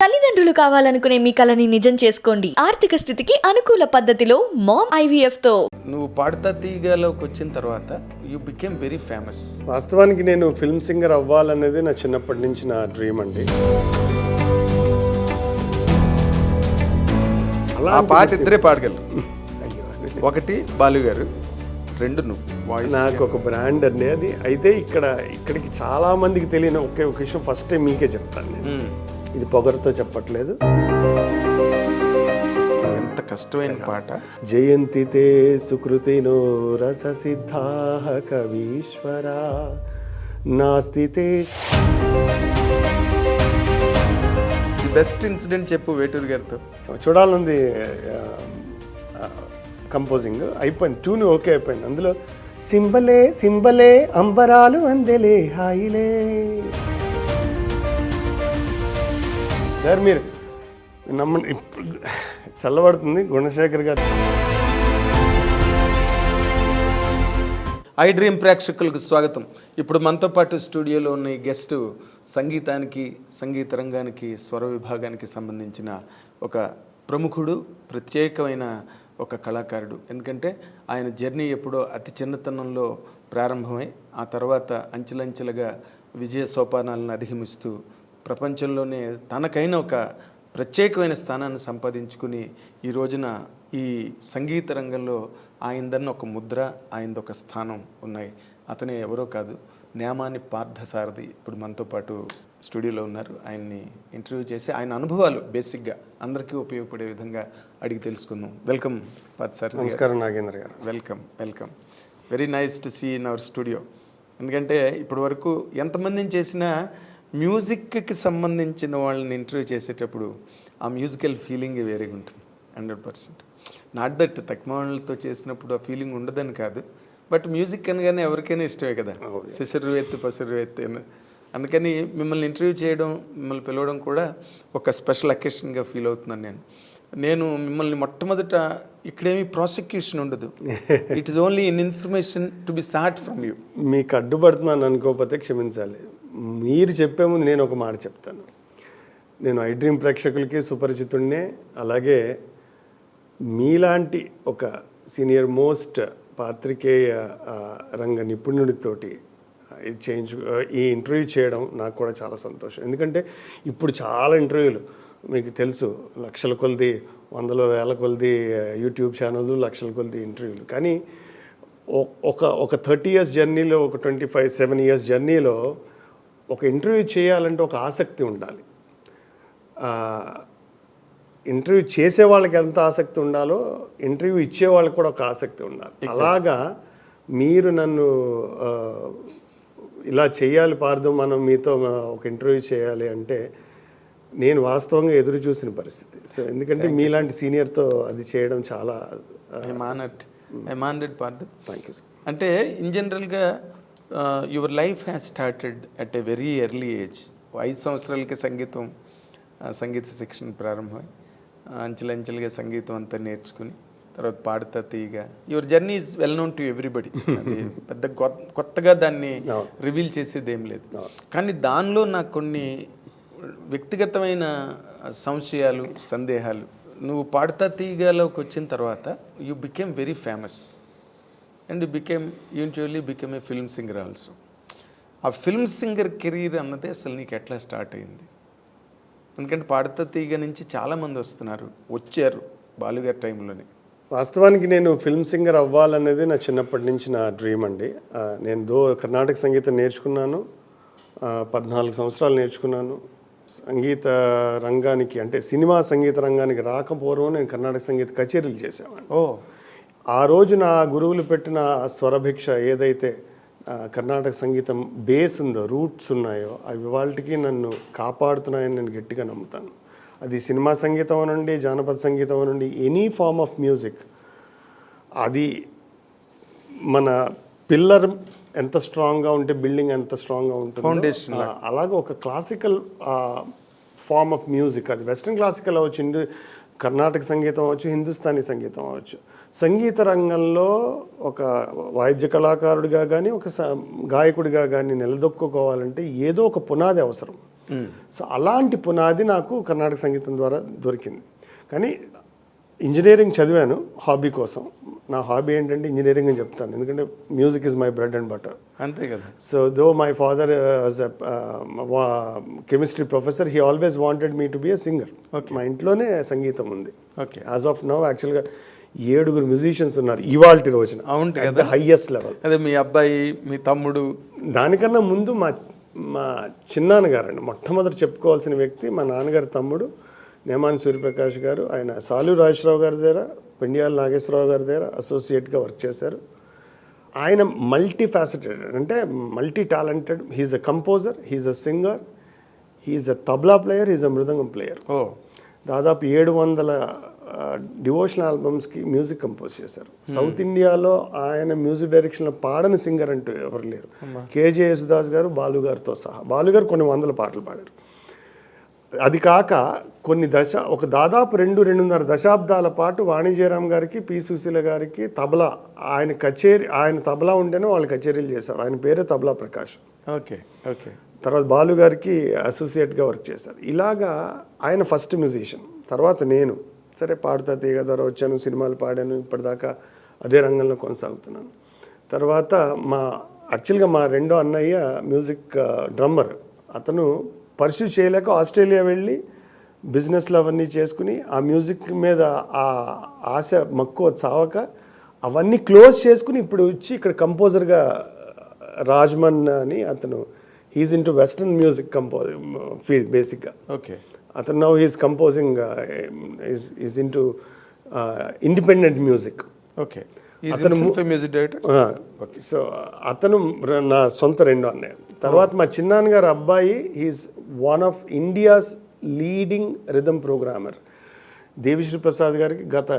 తల్లిదండ్రులు కావాలనుకునే మీ కలని నిజం చేసుకోండి. ఆర్థిక స్థితికి అనుకూల పద్ధతిలో మామ్ ఐవీఎఫ్ తో. నువ్వు పాడతా తీగలోకి వచ్చిన తర్వాత యూ బికేమ్ వెరీ ఫేమస్. వాస్తవానికి నేను ఫిల్మ్ సింగర్ అవ్వాలనేది నా చిన్నప్పటి నుంచి నా డ్రీమ్ అండి. ఆ పాట ఇద్దరే పాడగలరు. ఒకటి బాలు గారు, రెండు నువ్వు. వాయిస్ నాకు ఒక బ్రాండ్ అండి అది. అయితే ఇక్కడికి చాలా మందికి తెలియని ఒకే ఒక విషయం ఫస్ట్ టైం మీకే చెప్తాను నేను. ఇది పొగరుతో చెప్పట్లేదు. ఎంత కష్టమైన పాట. జయంతితే సుకృతినో రస సిద్ధాః కవీశ్వరా నాస్తితే. ది బెస్ట్ ఇన్సిడెంట్ చెప్పు వేటూరు గారితో. చూడాలంది కంపోజింగ్ అయిపోయింది, ట్యూన్ ఓకే అయిపోయింది. అందులో సింబలే సింబలే అంబరాలు అందెలే హాయిలే. సార్ మీరు నమ్మండి, చల్లబడుతుంది. గుణశేఖర్ గారు. ఐ డ్రీమ్ ప్రేక్షకులకు స్వాగతం. ఇప్పుడు మనతో పాటు స్టూడియోలో ఉన్న ఈ గెస్ట్ సంగీతానికి, సంగీత రంగానికి, స్వర విభాగానికి సంబంధించిన ఒక ప్రముఖుడు, ప్రత్యేకమైన ఒక కళాకారుడు. ఎందుకంటే ఆయన జర్నీ ఎప్పుడో అతి చిన్నతనంలో ప్రారంభమై ఆ తర్వాత అంచెలంచెలుగా విజయ సోపానాలను అధిగమిస్తూ ప్రపంచంలోనే తనకైన ఒక ప్రత్యేకమైన స్థానాన్ని సంపాదించుకుని ఈ రోజున ఈ సంగీత రంగంలో ఆయనదన్న ఒక ముద్ర, ఆయనది ఒక స్థానం ఉన్నాయి. అతనే ఎవరో కాదు, న్యామాని పార్థసారథి ఇప్పుడు మనతో పాటు స్టూడియోలో ఉన్నారు. ఆయన్ని ఇంటర్వ్యూ చేసి ఆయన అనుభవాలు బేసిక్గా అందరికీ ఉపయోగపడే విధంగా అడిగి తెలుసుకుందాం. వెల్కమ్ పార్థసారథి. నమస్కారం నాగేంద్ర గారు. Welcome welcome. Very nice to see in our studio. ఎందుకంటే ఇప్పటి వరకు ఎంతమందిని చేసినా మ్యూజిక్కి సంబంధించిన వాళ్ళని ఇంటర్వ్యూ చేసేటప్పుడు ఆ మ్యూజికల్ ఫీలింగ్ వేరేగా ఉంటుంది 100%. నాట్ దట్ తక్కువ వాళ్ళతో చేసినప్పుడు ఆ ఫీలింగ్ ఉండదని కాదు, బట్ మ్యూజిక్ అనగానే ఎవరికైనా ఇష్టమే కదా, శిశురు ఎత్తు పసురు ఎత్తు. అందుకని మిమ్మల్ని ఇంటర్వ్యూ చేయడం, మిమ్మల్ని పిలవడం కూడా ఒక స్పెషల్ అకేషన్గా ఫీల్ అవుతున్నాను నేను మిమ్మల్ని మొట్టమొదట ఇక్కడేమీ ప్రాసిక్యూషన్ ఉండదు. It is only in information to be start from you. మీకు అడ్డుపడుతున్నాను అనుకోకపోతే క్షమించాలి. మీరు చెప్పే ముందు నేను ఒక మాట చెప్తాను. నేను ఐ డ్రీమ్ ప్రేక్షకులకి సుపరిచితుడినే. అలాగే మీలాంటి ఒక సీనియర్ మోస్ట్ పాత్రికేయ రంగ నిపుణుడితోటి ఈ ఇంటర్వ్యూ చేయడం నాకు కూడా చాలా సంతోషం. ఎందుకంటే ఇప్పుడు చాలా ఇంటర్వ్యూలు మీకు తెలుసు, లక్షల కొలది, వందల వేల కొలది యూట్యూబ్ ఛానళ్ళు, లక్షల కొలది ఇంటర్వ్యూలు. కానీ ఒక 30 years జర్నీలో, ఒక 7 years జర్నీలో ఒక ఇంటర్వ్యూ చేయాలంటే ఒక ఆసక్తి ఉండాలి. ఇంటర్వ్యూ చేసే వాళ్ళకి ఎంత ఆసక్తి ఉండాలో ఇంటర్వ్యూ ఇచ్చే వాళ్ళకి కూడా ఒక ఆసక్తి ఉండాలి. అలాగా మీరు నన్ను ఇలా చేయాలి పార్దు, మనం మీతో ఒక ఇంటర్వ్యూ చేయాలి అంటే నేను వాస్తవంగా ఎదురు చూసిన పరిస్థితి. సో ఎందుకంటే మీలాంటి సీనియర్తో అది చేయడం చాలా థ్యాంక్ యూ సార్. అంటే ఇన్ జనరల్గా your life has started at a very early age. 5 సంవత్సరాలకి సంగీత శిక్షణ ప్రారంభమై అంచెలంచెలుగా సంగీతం అంతా నేర్చుకుని తర్వాత పాడుతా తీయగా your journey is well known to everybody. పెద్ద కొత్తగా దాన్ని రివీల్ చేసేది ఏం లేదు. కానీ దానిలో నాకు కొన్ని వ్యక్తిగతమైన సంశయాలు, సందేహాలు. నువ్వు పాడుతా తీగలోకి వచ్చిన తర్వాత you became very famous and eventually became a film singer also. ఆ ఫిల్మ్ సింగర్ కెరీర్ అన్నది అసలు నీకు ఎట్లా స్టార్ట్ అయింది? ఎందుకంటే పాడుతా తీగ నుంచి చాలామంది వచ్చారు బాలుగారి టైంలోనే. వాస్తవానికి నేను ఫిల్మ్ సింగర్ అవ్వాలనేది నా చిన్నప్పటి నుంచి నా డ్రీమ్ అండి. నేను కర్ణాటక సంగీతం నేర్చుకున్నాను, 14 సంవత్సరాలు నేర్చుకున్నాను. సంగీత రంగానికి అంటే సినిమా సంగీత రంగానికి రాకపోవడం నేను కర్ణాటక సంగీత కచేరీలు చేసేవాడిని. ఆ రోజు నా గురువులు పెట్టిన స్వరభిక్ష ఏదైతే కర్ణాటక సంగీతం బేస్ ఉందో, రూట్స్ ఉన్నాయో, అవి వాళ్ళకి నన్ను కాపాడుతున్నాయని నేను గట్టిగా నమ్ముతాను. అది సినిమా సంగీతం అనండి, జానపద సంగీతం అనండి, ఎనీ ఫార్మ్ ఆఫ్ మ్యూజిక్. అది మన పిల్లర్ ఎంత స్ట్రాంగ్గా ఉంటే బిల్డింగ్ ఎంత స్ట్రాంగ్గా ఉంటుంది, ఫౌండేషన్. అలాగే ఒక క్లాసికల్ ఫార్మ్ ఆఫ్ మ్యూజిక్, అది వెస్ట్రన్ క్లాసికల్ అవ్వచ్చు, కర్ణాటక సంగీతం అవ్వచ్చు, హిందుస్థానీ సంగీతం అవ్వచ్చు. సంగీత రంగంలో ఒక వాయిద్య కళాకారుడిగా కానీ, ఒక గాయకుడిగా కానీ నిలదొక్కుకోవాలంటే ఏదో ఒక పునాది అవసరం. సో అలాంటి పునాది నాకు కర్ణాటక సంగీతం ద్వారా దొరికింది. కానీ ఇంజనీరింగ్ చదివాను హాబీ కోసం. నా హాబీ ఏంటంటే ఇంజనీరింగ్ అని చెప్తాను, ఎందుకంటే music is my bread and butter. అంతే కదా. So though my father was a chemistry professor, he always wanted me to be a singer. మా ఇంట్లోనే సంగీతం ఉంది. ఓకే. యాజ్ ఆఫ్ నౌ యాక్చువల్గా 7 మ్యూజిషియన్స్ ఉన్నారు ఇవాల్టి రోజున. అవును అట్ ద హైయెస్ట్ లెవెల్. అదే మీ అబ్బాయి, మీ తమ్ముడు. దానికన్నా ముందు మా చిన్నాన్నగారండి మొట్టమొదటి చెప్పుకోవాల్సిన వ్యక్తి. మా నాన్నగారి తమ్ముడు నేమాని సూర్యప్రకాష్ గారు, ఆయన సాలు రాజేశ్వరరావు గారి దగ్గర, పెండియాల నాగేశ్వరరావు గారి దగ్గర అసోసియేట్గా వర్క్ చేశారు. ఆయన మల్టీ ఫ్యాసెటెడ్, అంటే multi talented. He's a composer, he's a singer, he's a tabla player, he's a mridangam player. దాదాపు 700 డివోషనల్ ఆల్బమ్స్కి మ్యూజిక్ కంపోజ్ చేశారు. సౌత్ ఇండియాలో ఆయన మ్యూజిక్ డైరెక్షన్లో పాడని సింగర్ అంటూ ఎవరు లేరు. కేజే యేసుదాస్ గారు, బాలు గారితో సహా. బాలు గారు కొన్ని 100 పాటలు పాడారు. అది కాక ఒక దాదాపు 2-2.5 దశాబ్దాల పాటు వాణిజ్యరామ్ గారికి, పి సుశీల గారికి తబలా, ఆయన తబలా ఉంటేనే వాళ్ళు కచేరీలు చేశారు. ఆయన పేరే తబలా ప్రకాష్. ఓకే. ఓకే. తర్వాత బాలు గారికి అసోసియేట్గా వర్క్ చేశారు. ఇలాగా ఆయన ఫస్ట్ మ్యూజిషియన్. తర్వాత నేను సరే పాడుతా తీగ ద్వారా వచ్చాను, సినిమాలు పాడాను, ఇప్పటిదాకా అదే రంగంలో కొనసాగుతున్నాను. తర్వాత యాక్చువల్గా మా రెండో అన్నయ్య మ్యూజిక్ డ్రమ్మర్. అతను పర్స్యూ చేయలేక ఆస్ట్రేలియా వెళ్ళి బిజినెస్లు అవన్నీ చేసుకుని ఆ మ్యూజిక్ మీద ఆ ఆశ మక్కువ చావక అవన్నీ క్లోజ్ చేసుకుని ఇప్పుడు వచ్చి ఇక్కడ కంపోజర్గా రాజ్మన్ అని అతను, he's into western music field బేసిక్గా. ఓకే. అతను now he's composing, is into independent music. Okay. అతను మ్యూజిక్ డైరెక్టర్. సో అతను నా సొంత రెండో అన్నయ్య. తర్వాత మా చిన్నాన్నగారు అబ్బాయి, he's one of India's leading rhythm programmer. Devi Sri Prasad గారికి గత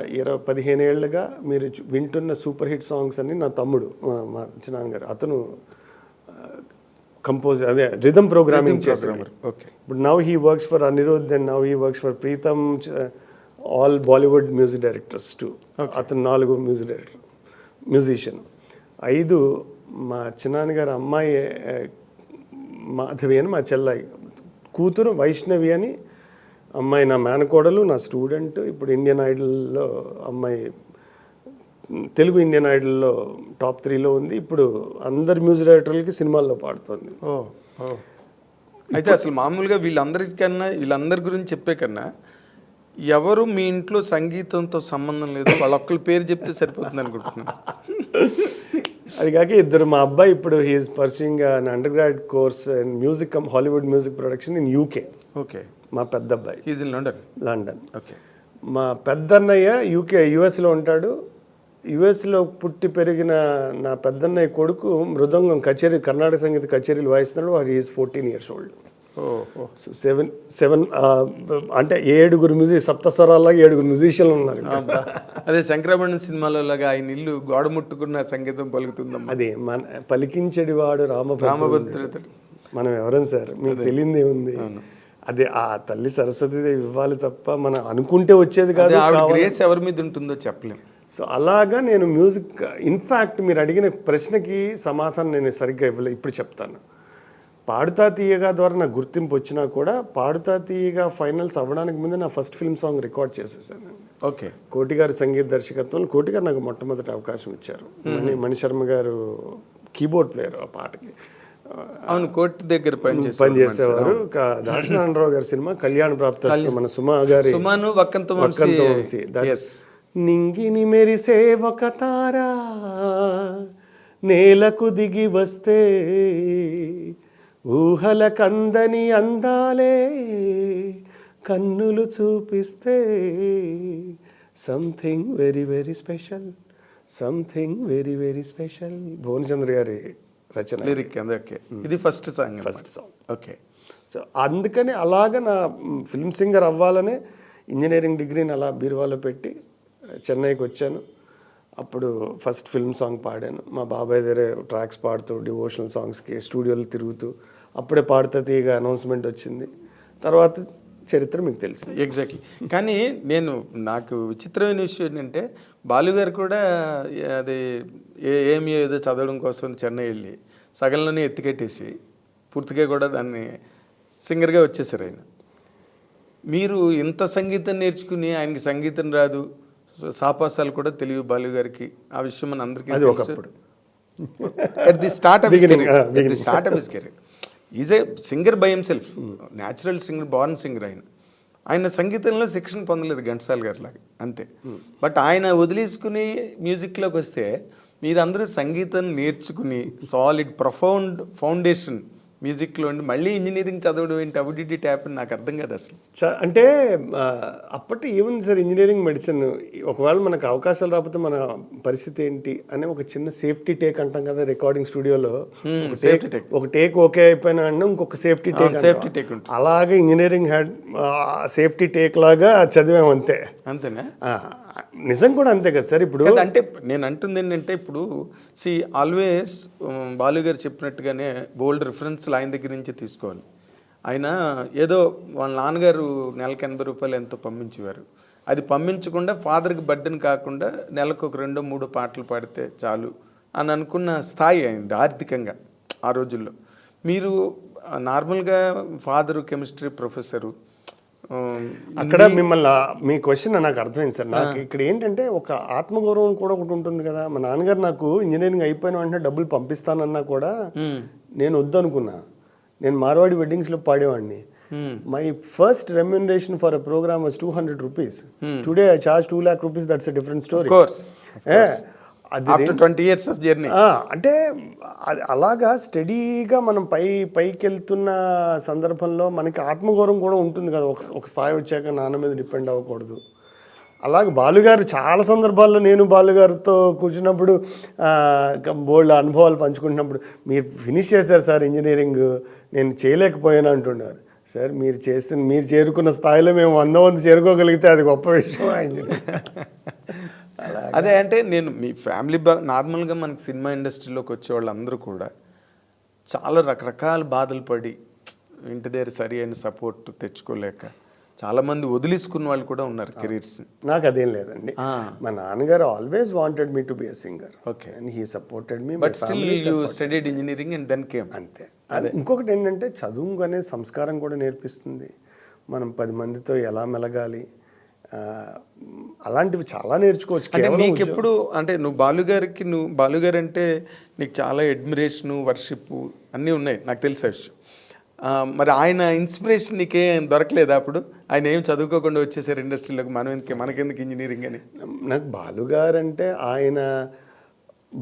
15 ఏళ్ళుగా మీరు వింటున్న సూపర్ హిట్ సాంగ్స్ అన్ని నా తమ్ముడు, మా చిన్నాన్నగారు, అతను అదే రిథమ్ ప్రోగ్రామింగ్ చేశారు. ఇప్పుడు now he works for Anirudh and now he works for Pritam, all Bollywood music directors too. అతను 4 మ్యూజిషియన్. 5 మా చిన్నాన్నగారు అమ్మాయి మాధవి అని, మా చెల్లాయి కూతురు వైష్ణవి అని. అమ్మాయి నా మేనకోడలు, నా స్టూడెంట్. ఇప్పుడు ఇండియన్ ఐడల్లో అమ్మాయి, తెలుగు ఇండియన్ ఐడల్లో టాప్ 3లో ఉంది. ఇప్పుడు అందరు మ్యూజిక్ డైరెక్టర్లకి సినిమాల్లో పాడుతుంది. అయితే అసలు మామూలుగా వీళ్ళందరి గురించి చెప్పే కన్నా ఎవరు మీ ఇంట్లో సంగీతంతో సంబంధం లేదు, వాళ్ళ ఒక్కరి పేరు చెప్తే సరిపోతుంది అనుకుంటున్నాను. అది కాక 2 మా అబ్బాయి ఇప్పుడు he's pursuing an under grad course in music Hollywood music production in UK. Okay. మా పెద్ద అబ్బాయి హీఈస్ ఇన్ లండన్. ఓకే. మా పెద్దన్నయ్య యుఎస్లో ఉంటాడు. యుఎస్లో పుట్టి పెరిగిన నా పెద్దన్నయ్య కొడుకు మృదంగం కర్ణాటక సంగీత కచేరీలు వాయిస్తున్నాడు. వాడు ఈజ్ 14 years old. సో 7 అంటే 7 సప్తస్వరాల్లాగా 7 మ్యూజిషియన్లు ఉన్నారు. అదే శంకరాభరణం సినిమాలో లాగా ఆయన ఇల్లు గోడ ముట్టుకున్న సంగీతం పలుకుతుందమ్మా. అదే పలికించడి వాడు రామభద్రుడు. మనం ఎవరం సార్, మీకు తెలియదే ఉంది. అదే ఆ తల్లి సరస్వతీదేవి ఇవ్వాలి తప్ప మనం అనుకుంటే వచ్చేది కాదు. గ్రేస్ ఎవరి మీద ఉంటుందో చెప్పలేం. సో అలాగా నేను మ్యూజిక్, ఇన్ఫ్యాక్ట్ మీరు అడిగిన ప్రశ్నకి సమాధానం నేను సరిగ్గా ఇవ్వలేదు, ఇప్పుడు చెప్తాను. పాడుతా తీయగా ద్వారా నాకు గుర్తింపు వచ్చినా కూడా పాడుతా తీయగా ఫైనల్స్ అవ్వడానికి ముందు నా ఫస్ట్ ఫిల్మ్ సాంగ్ రికార్డ్ చేసేసాను. ఓకే. కోటి గారి సంగీత దర్శకత్వంలో కోటి గారు నాకు మొట్టమొదటి అవకాశం ఇచ్చారు. మణిశర్మ గారు కీబోర్డ్ ప్లేయర్ ఆ పాటకి. అవును, కోటి దగ్గర పనిచేసేవారు. దాసనారాయణరావు గారి సినిమా కళ్యాణ ప్రాప్తి, మన సుమా గారి వంశీ. నింగిని మెరిసే ఒక తారా నేలకు దిగి వస్తే ఊహల కందని అందాలే కన్నులు చూపిస్తే something very very special, something very very special. Bhuvanachandra గారి రచన, లిరిక్. ఇది ఫస్ట్ సాంగ్. ఓకే. సో అందుకని అలాగ నా ఫిల్మ్ సింగర్ అవ్వాలనే ఇంజనీరింగ్ డిగ్రీని అలా బీరువాలో పెట్టి చెన్నైకి వచ్చాను. అప్పుడు ఫస్ట్ ఫిల్మ్ సాంగ్ పాడాను. మా బాబాయ్ దగ్గర ట్రాక్స్ పాడుతూ డివోషనల్ సాంగ్స్కి స్టూడియోలు తిరుగుతూ అప్పుడే పాడుతా తీయగా అనౌన్స్మెంట్ వచ్చింది. తర్వాత చరిత్ర మీకు తెలుసు. ఎగ్జాక్ట్లీ. కానీ నాకు విచిత్రమైన విషయం ఏంటంటే బాలుగారు కూడా అది ఏదో చదవడం కోసం చెన్నై వెళ్ళి సగంలోనే ఎత్తికెట్టేసి పూర్తిగా కూడా దాన్ని సింగర్గా వచ్చేసారు ఆయన. మీరు ఇంత సంగీతం నేర్చుకుని ఆయనకి సంగీతం రాదు, సాపాసాలు కూడా తెలియవు బాలు గారికి, ఆ విషయం మన అందరికీ అది తెలుసు. ఒకప్పుడు at the start of Beginning. Career is a singer by himself, natural singer, born singer ఆయన సంగీతంలో శిక్షణ పొందలేదు ఘంటసాల గారి లాగా, అంతే. బట్ ఆయన వదిలేసుకుని మ్యూజిక్లోకి వస్తే మీరందరూ సంగీతం నేర్చుకుని సాలిడ్ ప్రొఫౌండ్ ఫౌండేషన్ మ్యూజిక్లో ఉండి మళ్ళీ ఇంజనీరింగ్ చదవడం ఏంటి, హౌ డిడ్ ఇట్ హ్యాపెన్, నాకు అర్థం కాదు అసలు. అంటే అప్పటి ఏముంది సార్, ఇంజనీరింగ్ మెడిసిన్, ఒకవేళ మనకు అవకాశాలు రాకపోతే మన పరిస్థితి ఏంటి అనే ఒక చిన్న సేఫ్టీ టేక్ అంటాం కదా రికార్డింగ్ స్టూడియోలో. ఒక టేక్ ఓకే అయిపోయినా అంటే ఇంకొక సేఫ్టీ టేక్ ఉంటుంది. అలాగే ఇంజనీరింగ్ హ్యాడ్ సేఫ్టీ టేక్ లాగా చదివాం అంతే. అంతేనా? నిజం కూడా అంతే కదా సార్. ఇప్పుడు అంటే నేను అంటుంది ఏంటంటే, ఇప్పుడు ఆల్వేస్ బాలు గారు చెప్పినట్టుగానే బోల్డ్ రిఫరెన్స్లు ఆయన దగ్గర నుంచి తీసుకోవాలి. ఆయన ఏదో వాళ్ళ నాన్నగారు నెలకు 80 రూపాయలు ఎంతో పంపించేవారు, అది పంపించకుండా ఫాదర్కి బర్డెన్ కాకుండా నెలకు ఒక 2-3 పాటలు పాడితే చాలు అని అనుకున్న స్థాయి అయింది ఆర్థికంగా ఆ రోజుల్లో. మీరు నార్మల్గా ఫాదరు కెమిస్ట్రీ ప్రొఫెసరు, అక్కడ మిమ్మల్ని మీ క్వశ్చన్ నాకు అర్థమైంది సార్. నాకు ఇక్కడ ఏంటంటే ఒక ఆత్మగౌరవం కూడా ఒకటి ఉంటుంది కదా. మా నాన్నగారు నాకు ఇంజనీరింగ్ అయిపోయిన వెంటనే డబ్బులు పంపిస్తానన్నా కూడా నేను వద్దనుకున్నా. నేను మార్వాడి వెడ్డింగ్స్లో పాడేవాడిని. My first remuneration for a programme was 200 rupees. Today I charge 2 lakh rupees. That's a different story. After 20 years of journey. అంటే అలాగా స్టడీగా మనం పైకి వెళ్తున్న సందర్భంలో మనకి ఆత్మగౌరవం కూడా ఉంటుంది కదా. ఒక స్థాయి వచ్చాక నాన్న మీద డిపెండ్ అవ్వకూడదు. అలాగే బాలుగారు చాలా సందర్భాల్లో నేను బాలుగారితో కూర్చున్నప్పుడు బోల్డ్ అనుభవాలు పంచుకుంటున్నప్పుడు, మీరు ఫినిష్ చేశారు సార్ ఇంజనీరింగ్, నేను చేయలేకపోయాను అంటున్నారు. సార్ మీరు చేరుకున్న స్థాయిలో మేము 100 చేరుకోగలిగితే అది గొప్ప విషయం అయింది. అదే అంటే నేను మీ ఫ్యామిలీ నార్మల్గా మనకి సినిమా ఇండస్ట్రీలోకి వచ్చే వాళ్ళందరూ కూడా చాలా రకరకాల బాధలు పడి ఇంటి దగ్గర సరి అయిన సపోర్ట్ తెచ్చుకోలేక చాలామంది వదిలేసుకున్న వాళ్ళు కూడా ఉన్నారు కెరీర్స్. నాకు అదేం లేదండి. మా నాన్నగారు always wanted me to be a singer. Okay. And he supported me. But still you studied engineering and then came. అంతే. ఇంకొకటి ఏంటంటే చదువు అనేది సంస్కారం కూడా నేర్పిస్తుంది. మనం 10 మందితో ఎలా మెలగాలి, అలాంటివి చాలా నేర్చుకోవచ్చు. అంటే నీకు ఎప్పుడు అంటే నువ్వు బాలుగారు అంటే నీకు చాలా అడ్మిరేషను, వర్షిప్ అన్నీ ఉన్నాయి, నాకు తెలిసే విషయం. మరి ఆయన ఇన్స్పిరేషన్ నీకేం దొరకలేదా అప్పుడు? ఆయన ఏం చదువుకోకుండా వచ్చేసారు ఇండస్ట్రీలోకి, మనకెందుకు ఇంజనీరింగ్ అని? నాకు బాలుగారు అంటే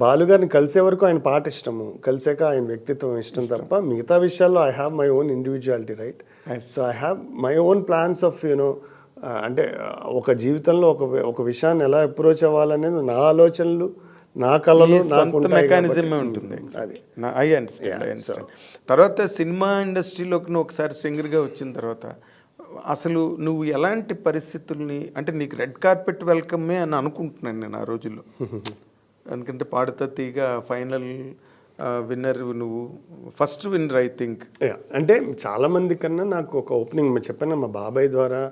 బాలుగారిని కలిసే వరకు ఆయన పాట ఇష్టము, కలిసాక ఆయన వ్యక్తిత్వం ఇష్టం తప్ప మిగతా విషయాల్లో I have my own individuality, right? So I have my own plans of అంటే ఒక జీవితంలో ఒక విషయాన్ని ఎలా అప్రోచ్ అవ్వాలనేది నా ఆలోచనలు, నా కళలు, మెకానిజమే ఉంటుంది. అది ఐ అండర్స్టాండ్. తర్వాత సినిమా ఇండస్ట్రీలోకి నువ్వు ఒకసారి సింగర్గా వచ్చిన తర్వాత అసలు నువ్వు ఎలాంటి పరిస్థితుల్ని, అంటే నీకు రెడ్ కార్పెట్ వెల్కమే అని అనుకుంటున్నాను నేను ఆ రోజుల్లో. ఎందుకంటే పాడుతా తీగ ఫైనల్ విన్నర్, నువ్వు ఫస్ట్ విన్నర్ ఐ థింక్. అంటే చాలామంది కన్నా నాకు ఒక ఓపెనింగ్ చెప్పాను, మా బాబాయ్ ద్వారా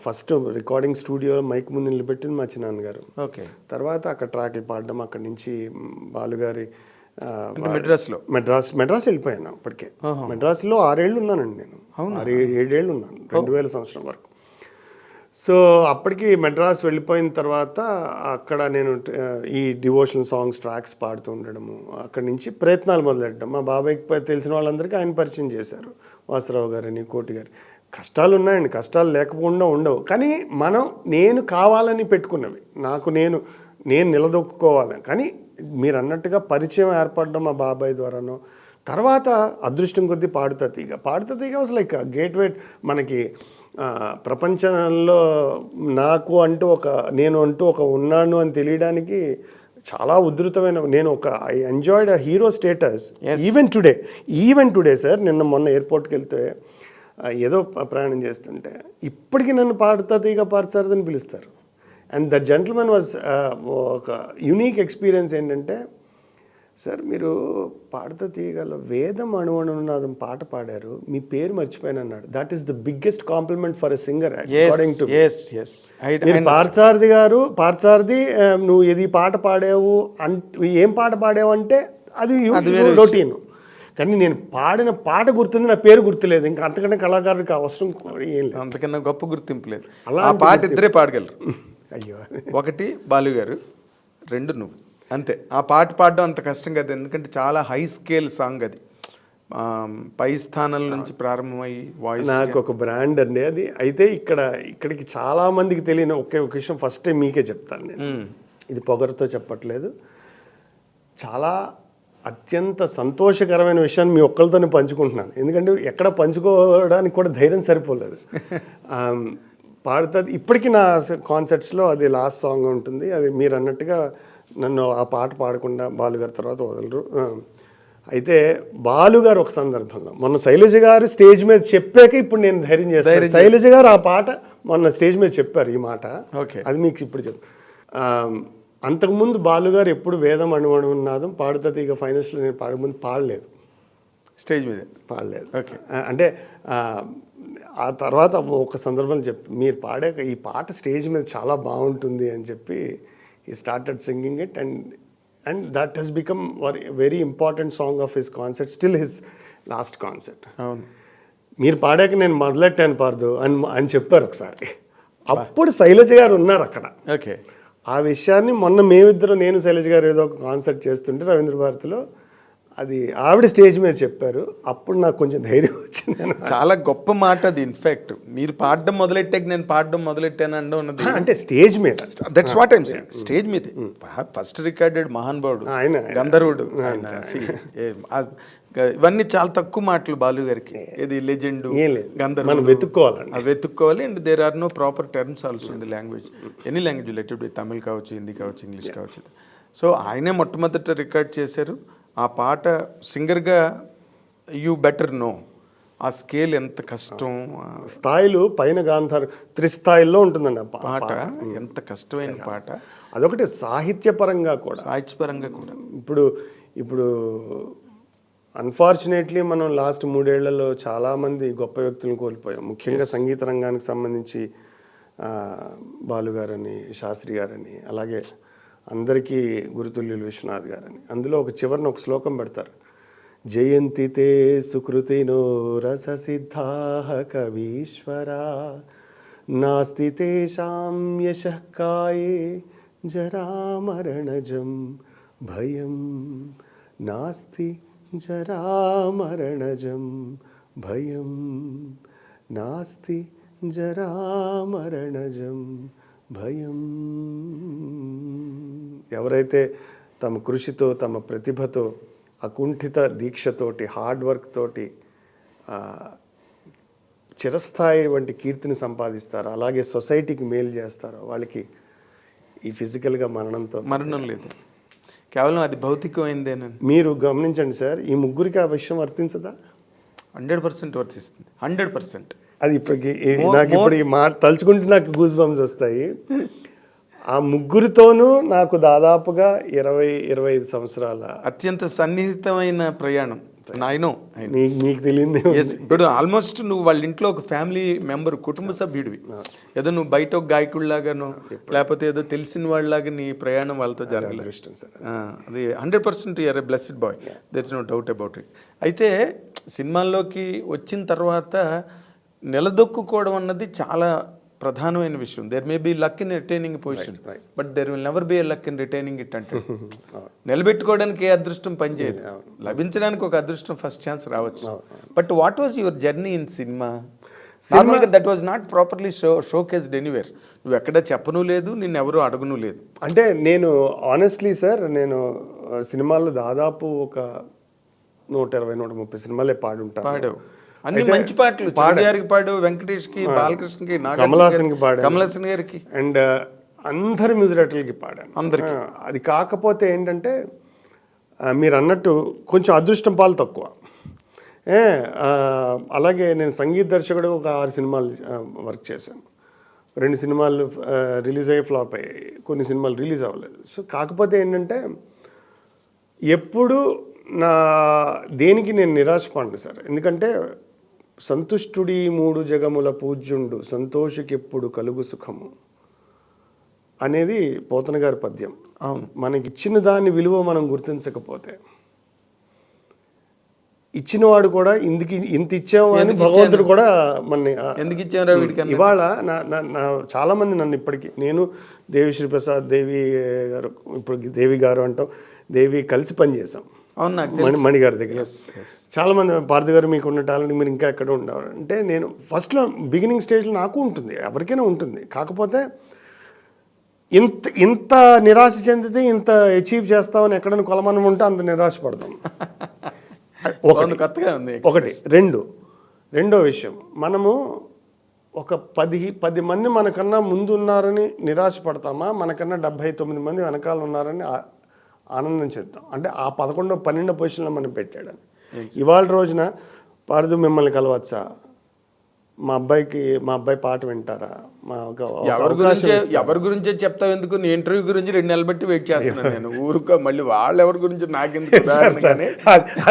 ఫస్ట్ రికార్డింగ్ స్టూడియో మైక్ ముందు నిలబెట్టింది మా చిన్నాన్నగారు. ఓకే. తర్వాత అక్కడ ట్రాక్లు పాడడం, అక్కడి నుంచి బాలుగారి మెడ్రాస్ వెళ్ళిపోయాను. అప్పటికే మెడ్రాస్లో 6 ఏళ్ళు ఉన్నానండి నేను. 6-7 ఏళ్ళు ఉన్నాను 2000 సంవత్సరం వరకు. సో అప్పటికి మెడ్రాస్ వెళ్ళిపోయిన తర్వాత అక్కడ నేను ఈ డివోషనల్ సాంగ్స్ ట్రాక్స్ పాడుతూ ఉండడము, అక్కడి నుంచి ప్రయత్నాలు మొదలెట్టడం. మా బాబాయ్కి తెలిసిన వాళ్ళందరికీ ఆయన పరిచయం చేశారు, వాసురావు గారని, కోటి గారు. కష్టాలు ఉన్నాయండి, కష్టాలు లేకపోకుండా ఉండవు. కానీ నేను కావాలని పెట్టుకున్నవి, నేను నిలదొక్కుకోవాలి. కానీ మీరు అన్నట్టుగా పరిచయం ఏర్పడడం మా బాబాయ్ ద్వారానో, తర్వాత అదృష్టం కొద్దీ పాడుతా తీగ వాజ్ లైక్ గేట్వే మనకి ప్రపంచంలో నేను అంటూ ఒక ఉన్నాను అని తెలియడానికి చాలా ఉధృతమైన, నేను I enjoyed a hero status even today sir. మొన్న ఎయిర్పోర్ట్కి వెళ్తే ఏదో ప్రయాణం చేస్తుంటే ఇప్పటికీ నన్ను పాడుతా తీగ పాడుతారని పిలుస్తారు. అండ్ దట్ జెంటిల్మెన్ వాజ్ ఒక యూనిక్ ఎక్స్పీరియన్స్. ఏంటంటే సార్ మీరు పాడుతా తీగలో వేదం అణువణునాదం పాట పాడారు, మీ పేరు మర్చిపోయాను అన్నాడు. That is the biggest compliment for a singer according to Parthasarathy. నువ్వు ఇది పాట పాడావు ఏం పాట పాడావు అంటే అది రొటీన్. కానీ నేను పాడిన పాట గుర్తుంది, నా పేరు గుర్తులేదు. ఇంకా అంతకంటే కళాకారుడికి అవసరం ఏం లేదు. అంతకన్నా గొప్ప గుర్తింపు లేదు. అలాంటి ఆ పాట ఇద్దరే పాడగలరు. అయ్యో, ఒకటి బాలు గారు, రెండు నువ్వు, అంతే. ఆ పాట పాడడం అంత కష్టం కదా, ఎందుకంటే చాలా హై స్కేల్ సాంగ్ అది. పై స్థానం నుంచి ప్రారంభమై వాయిస్. నాకు ఒక బ్రాండ్ అండి అది. అయితే ఇక్కడికి చాలా మందికి తెలియని ఒకే ఒక విషయం ఫస్ట్ టైం మీకే చెప్తాను నేను. ఇది పొగరుతో చెప్పట్లేదు, చాలా అత్యంత సంతోషకరమైన విషయాన్ని మీ ఒక్కరితోనే పంచుకుంటున్నాను. ఎందుకంటే ఎక్కడ పంచుకోవడానికి కూడా ధైర్యం సరిపోలేదు. పాడుతుంది ఇప్పటికీ నా కాన్సర్ట్స్లో అది లాస్ట్ సాంగ్ ఉంటుంది. అది మీరు అన్నట్టుగా నన్ను ఆ పాట పాడకుండా బాలుగారి తర్వాత వదలరు. అయితే బాలుగారు ఒక సందర్భంలో మొన్న శైలజ గారు స్టేజ్ మీద చెప్పాక ఇప్పుడు నేను ధైర్యం చేస్తాను. శైలజ గారు ఆ పాట మొన్న స్టేజ్ మీద చెప్పారు ఈ మాట. అది మీకు ఇప్పుడు చెప్పు. అంతకుముందు బాలుగారు ఎప్పుడు వేదం అణువణునాదం పాడుతుంది. ఇక ఫైనల్స్లో నేను పాడముందు పాడలేదు, స్టేజ్ మీద పాడలేదు. అంటే ఆ తర్వాత ఒక సందర్భంలో మీరు పాడాక ఈ పాట స్టేజ్ మీద చాలా బాగుంటుంది అని చెప్పి he started singing it, and that has become a very important song of his concert, still his last concert. మీరు పాడాక నేను మొదలెట్టాను పాడదు అని చెప్పారు ఒకసారి. అప్పుడు శైలజ గారు ఉన్నారు అక్కడ. ఓకే, ఆ విషయాన్ని మొన్న మేమిద్దరం, నేను శైలజ గారు ఏదో ఒక కాన్సర్ట్ చేస్తుంటే రవీంద్ర భారతిలో, అది ఆవిడ స్టేజ్ మీద చెప్పారు. అప్పుడు నాకు కొంచెం ధైర్యం వచ్చింది. చాలా గొప్ప మాట అది. ఇన్ఫాక్ట్ మీరు పాడడం మొదలెట్టాక నేను పాడడం మొదలెట్టాను అంటే ఉన్నది అంటే స్టేజ్ మీద. That's what I'm saying. Stage మీద ఫస్ట్ రికార్డెడ్ మహానుభావుడు, గంధర్వుడు ఆయన. ఇవన్నీ చాలా తక్కువ మాటలు బాలు గారికి. ఇది లెజెండ్, గంధర్వుడు వెతుక్కోవాలి. And there are no proper terms also in the language, any language related to Tamil కావచ్చు, హిందీ కావచ్చు, ఇంగ్లీష్ కావచ్చు. సో ఆయనే మొట్టమొదట రికార్డ్ చేశారు ఆ పాట సింగర్గా. యూ బెటర్ నో ఆ స్కేల్ ఎంత కష్టం. స్థాయిలు పైన గాంధార్ త్రిస్థాయిల్లో ఉంటుందండి ఆ పాట. ఎంత కష్టమైన పాట. అదొకటి సాహిత్యపరంగా కూడా. ఇప్పుడు అన్ఫార్చునేట్లీ మనం లాస్ట్ 3 ఏళ్లలో చాలామంది గొప్ప వ్యక్తులను కోల్పోయాం. ముఖ్యంగా సంగీత రంగానికి సంబంధించి బాలుగారని, శాస్త్రి గారని, అలాగే అందరికీ గురుతుల్యులు విశ్వనాథ్ గారని. అందులో ఒక చివరిన ఒక శ్లోకం పెడతారు, జయంతి తే సుకృతినో రససిద్ధాః కవీశ్వరా నాస్తి తేషాం యశః కాయే జరామరణజం భయం నాస్తి జరామరణజం భయం నాస్తి జరామరణజం భయం. ఎవరైతే తమ కృషితో, తమ ప్రతిభతో, అకుంఠిత దీక్షతోటి, హార్డ్ వర్క్ తోటి చిరస్థాయి వంటి కీర్తిని సంపాదిస్తారో, అలాగే సొసైటీకి మేలు చేస్తారో, వాళ్ళకి ఈ ఫిజికల్గా మరణం లేదు. కేవలం అది భౌతికమైందేనండి. మీరు గమనించండి సార్, ఈ ముగ్గురికి ఆ విషయం వర్తించదా? 100% వర్తిస్తుంది, 100%. అది ఇప్పటికి నాకు ఇప్పుడు ఈ మాట తలుచుకుంటే నాకు గూస్ బంప్స్ వస్తాయి. ఆ ముగ్గురితోనూ నాకు దాదాపుగా 20-25 సంవత్సరాల అత్యంత సన్నిహితమైన ప్రయాణం. మీకు తెలియదు. ఇప్పుడు ఆల్మోస్ట్ నువ్వు వాళ్ళ ఇంట్లో ఒక ఫ్యామిలీ మెంబర్, కుటుంబ సభ్యుడివి. ఏదో నువ్వు బయట ఒక గాయకుడిలాగానో లేకపోతే ఏదో తెలిసిన వాళ్ళలాగా నీ ప్రయాణం వాళ్ళతో జరగలేదు. అది 100% you're a blessed boy, there is no doubt about it. అయితే సినిమాల్లోకి వచ్చిన తర్వాత నిలదొక్కుకోవడం అన్నది చాలా ప్రధానమైన విషయం. There may be luck in retaining position, but there will never be a luck in retaining it. అంటే నిలబెట్టుకోవడానికి ఏ అదృష్టం పనిచేయదు, లభించడానికి ఒక అదృష్టం ఫస్ట్ ఛాన్స్ రావచ్చు. But what was your journey in cinema? That was not properly showcased anywhere. నువ్వు ఎక్కడ చెప్పను లేదు, నిన్ను ఎవరు అడగను లేదు. అంటే నేను ఆనెస్ట్లీ సార్, నేను సినిమాల్లో దాదాపు ఒక 120-130 సినిమాలే పాడుంటాను. అన్ని మంచి పాటలు, చార్యారికి పాడు, వెంకటేష్ కి, బాలకృష్ణకి, కమలాసన్ గారికి, అండ్ అందరి మ్యూజిక్ డైరెక్టర్లకి పాడాను అందరికి. అది కాకపోతే ఏంటంటే మీరు అన్నట్టు కొంచెం అదృష్టం పాలు తక్కువ. అలాగే నేను సంగీత దర్శకుడు ఒక 6 సినిమాలు వర్క్ చేశాను. 2 సినిమాలు రిలీజ్ అయ్యి ఫ్లాప్ అయ్యాయి, కొన్ని సినిమాలు రిలీజ్ అవ్వలేదు. సో కాకపోతే ఏంటంటే ఎప్పుడు దేనికి నేను నిరాశపడను సార్. ఎందుకంటే సంతుష్టుడి 3 జగముల పూజ్యుండు, సంతోషికెప్పుడు కలుగు సుఖము అనేది పోతన గారి పద్యం. మనకిచ్చిన దాని విలువ మనం గుర్తించకపోతే ఇచ్చినవాడు కూడా ఇంత ఇచ్చాము అని భగవంతుడు కూడా మన ఎందుకు ఇచ్చారా వీడికి ఇవాళ నా చాలా మంది నన్ను ఇప్పటికీ నేను దేవిశ్రీ ప్రసాద్ దేవి గారు ఇప్పుడు దేవి గారు అంటాం దేవి కలిసి పనిచేసాం అవును నాకు మణి గారి దగ్గర చాలా మంది పార్థి గారు మీకు ఉన్న టాలెంట్ మీరు ఇంకా ఎక్కడ ఉండేవారు అంటే నేను ఫస్ట్లో బిగినింగ్ స్టేజ్లో నాకు ఉంటుంది ఎవరికైనా ఉంటుంది కాకపోతే ఇంత నిరాశ చెందితే ఇంత అచీవ్ చేస్తామని ఎక్కడైనా కొలమానం ఉంటే అంత నిరాశ పడతాం కొత్తగా ఉంది ఒకటి రెండో విషయం మనము ఒక 10 మంది మనకన్నా ముందు ఉన్నారని నిరాశ పడతామా మనకన్నా 79 మంది వెనకాల ఉన్నారని ఆనందం చెందుతాం అంటే ఆ 11 12 పొజిషన్లో మనం పెట్టాడని ఇవాళ రోజున పార్దు మిమ్మల్ని కలవచ్చా మా అబ్బాయి పాట వింటారా ఎవరి గురించే చెప్తావు ఎందుకు నీ ఇంటర్వ్యూ గురించి 2 నెలలు బట్టి వెయిట్ చేస్తున్నాను నేను ఊరుకో మళ్ళీ వాళ్ళు ఎవరి గురించి నాకెందుకు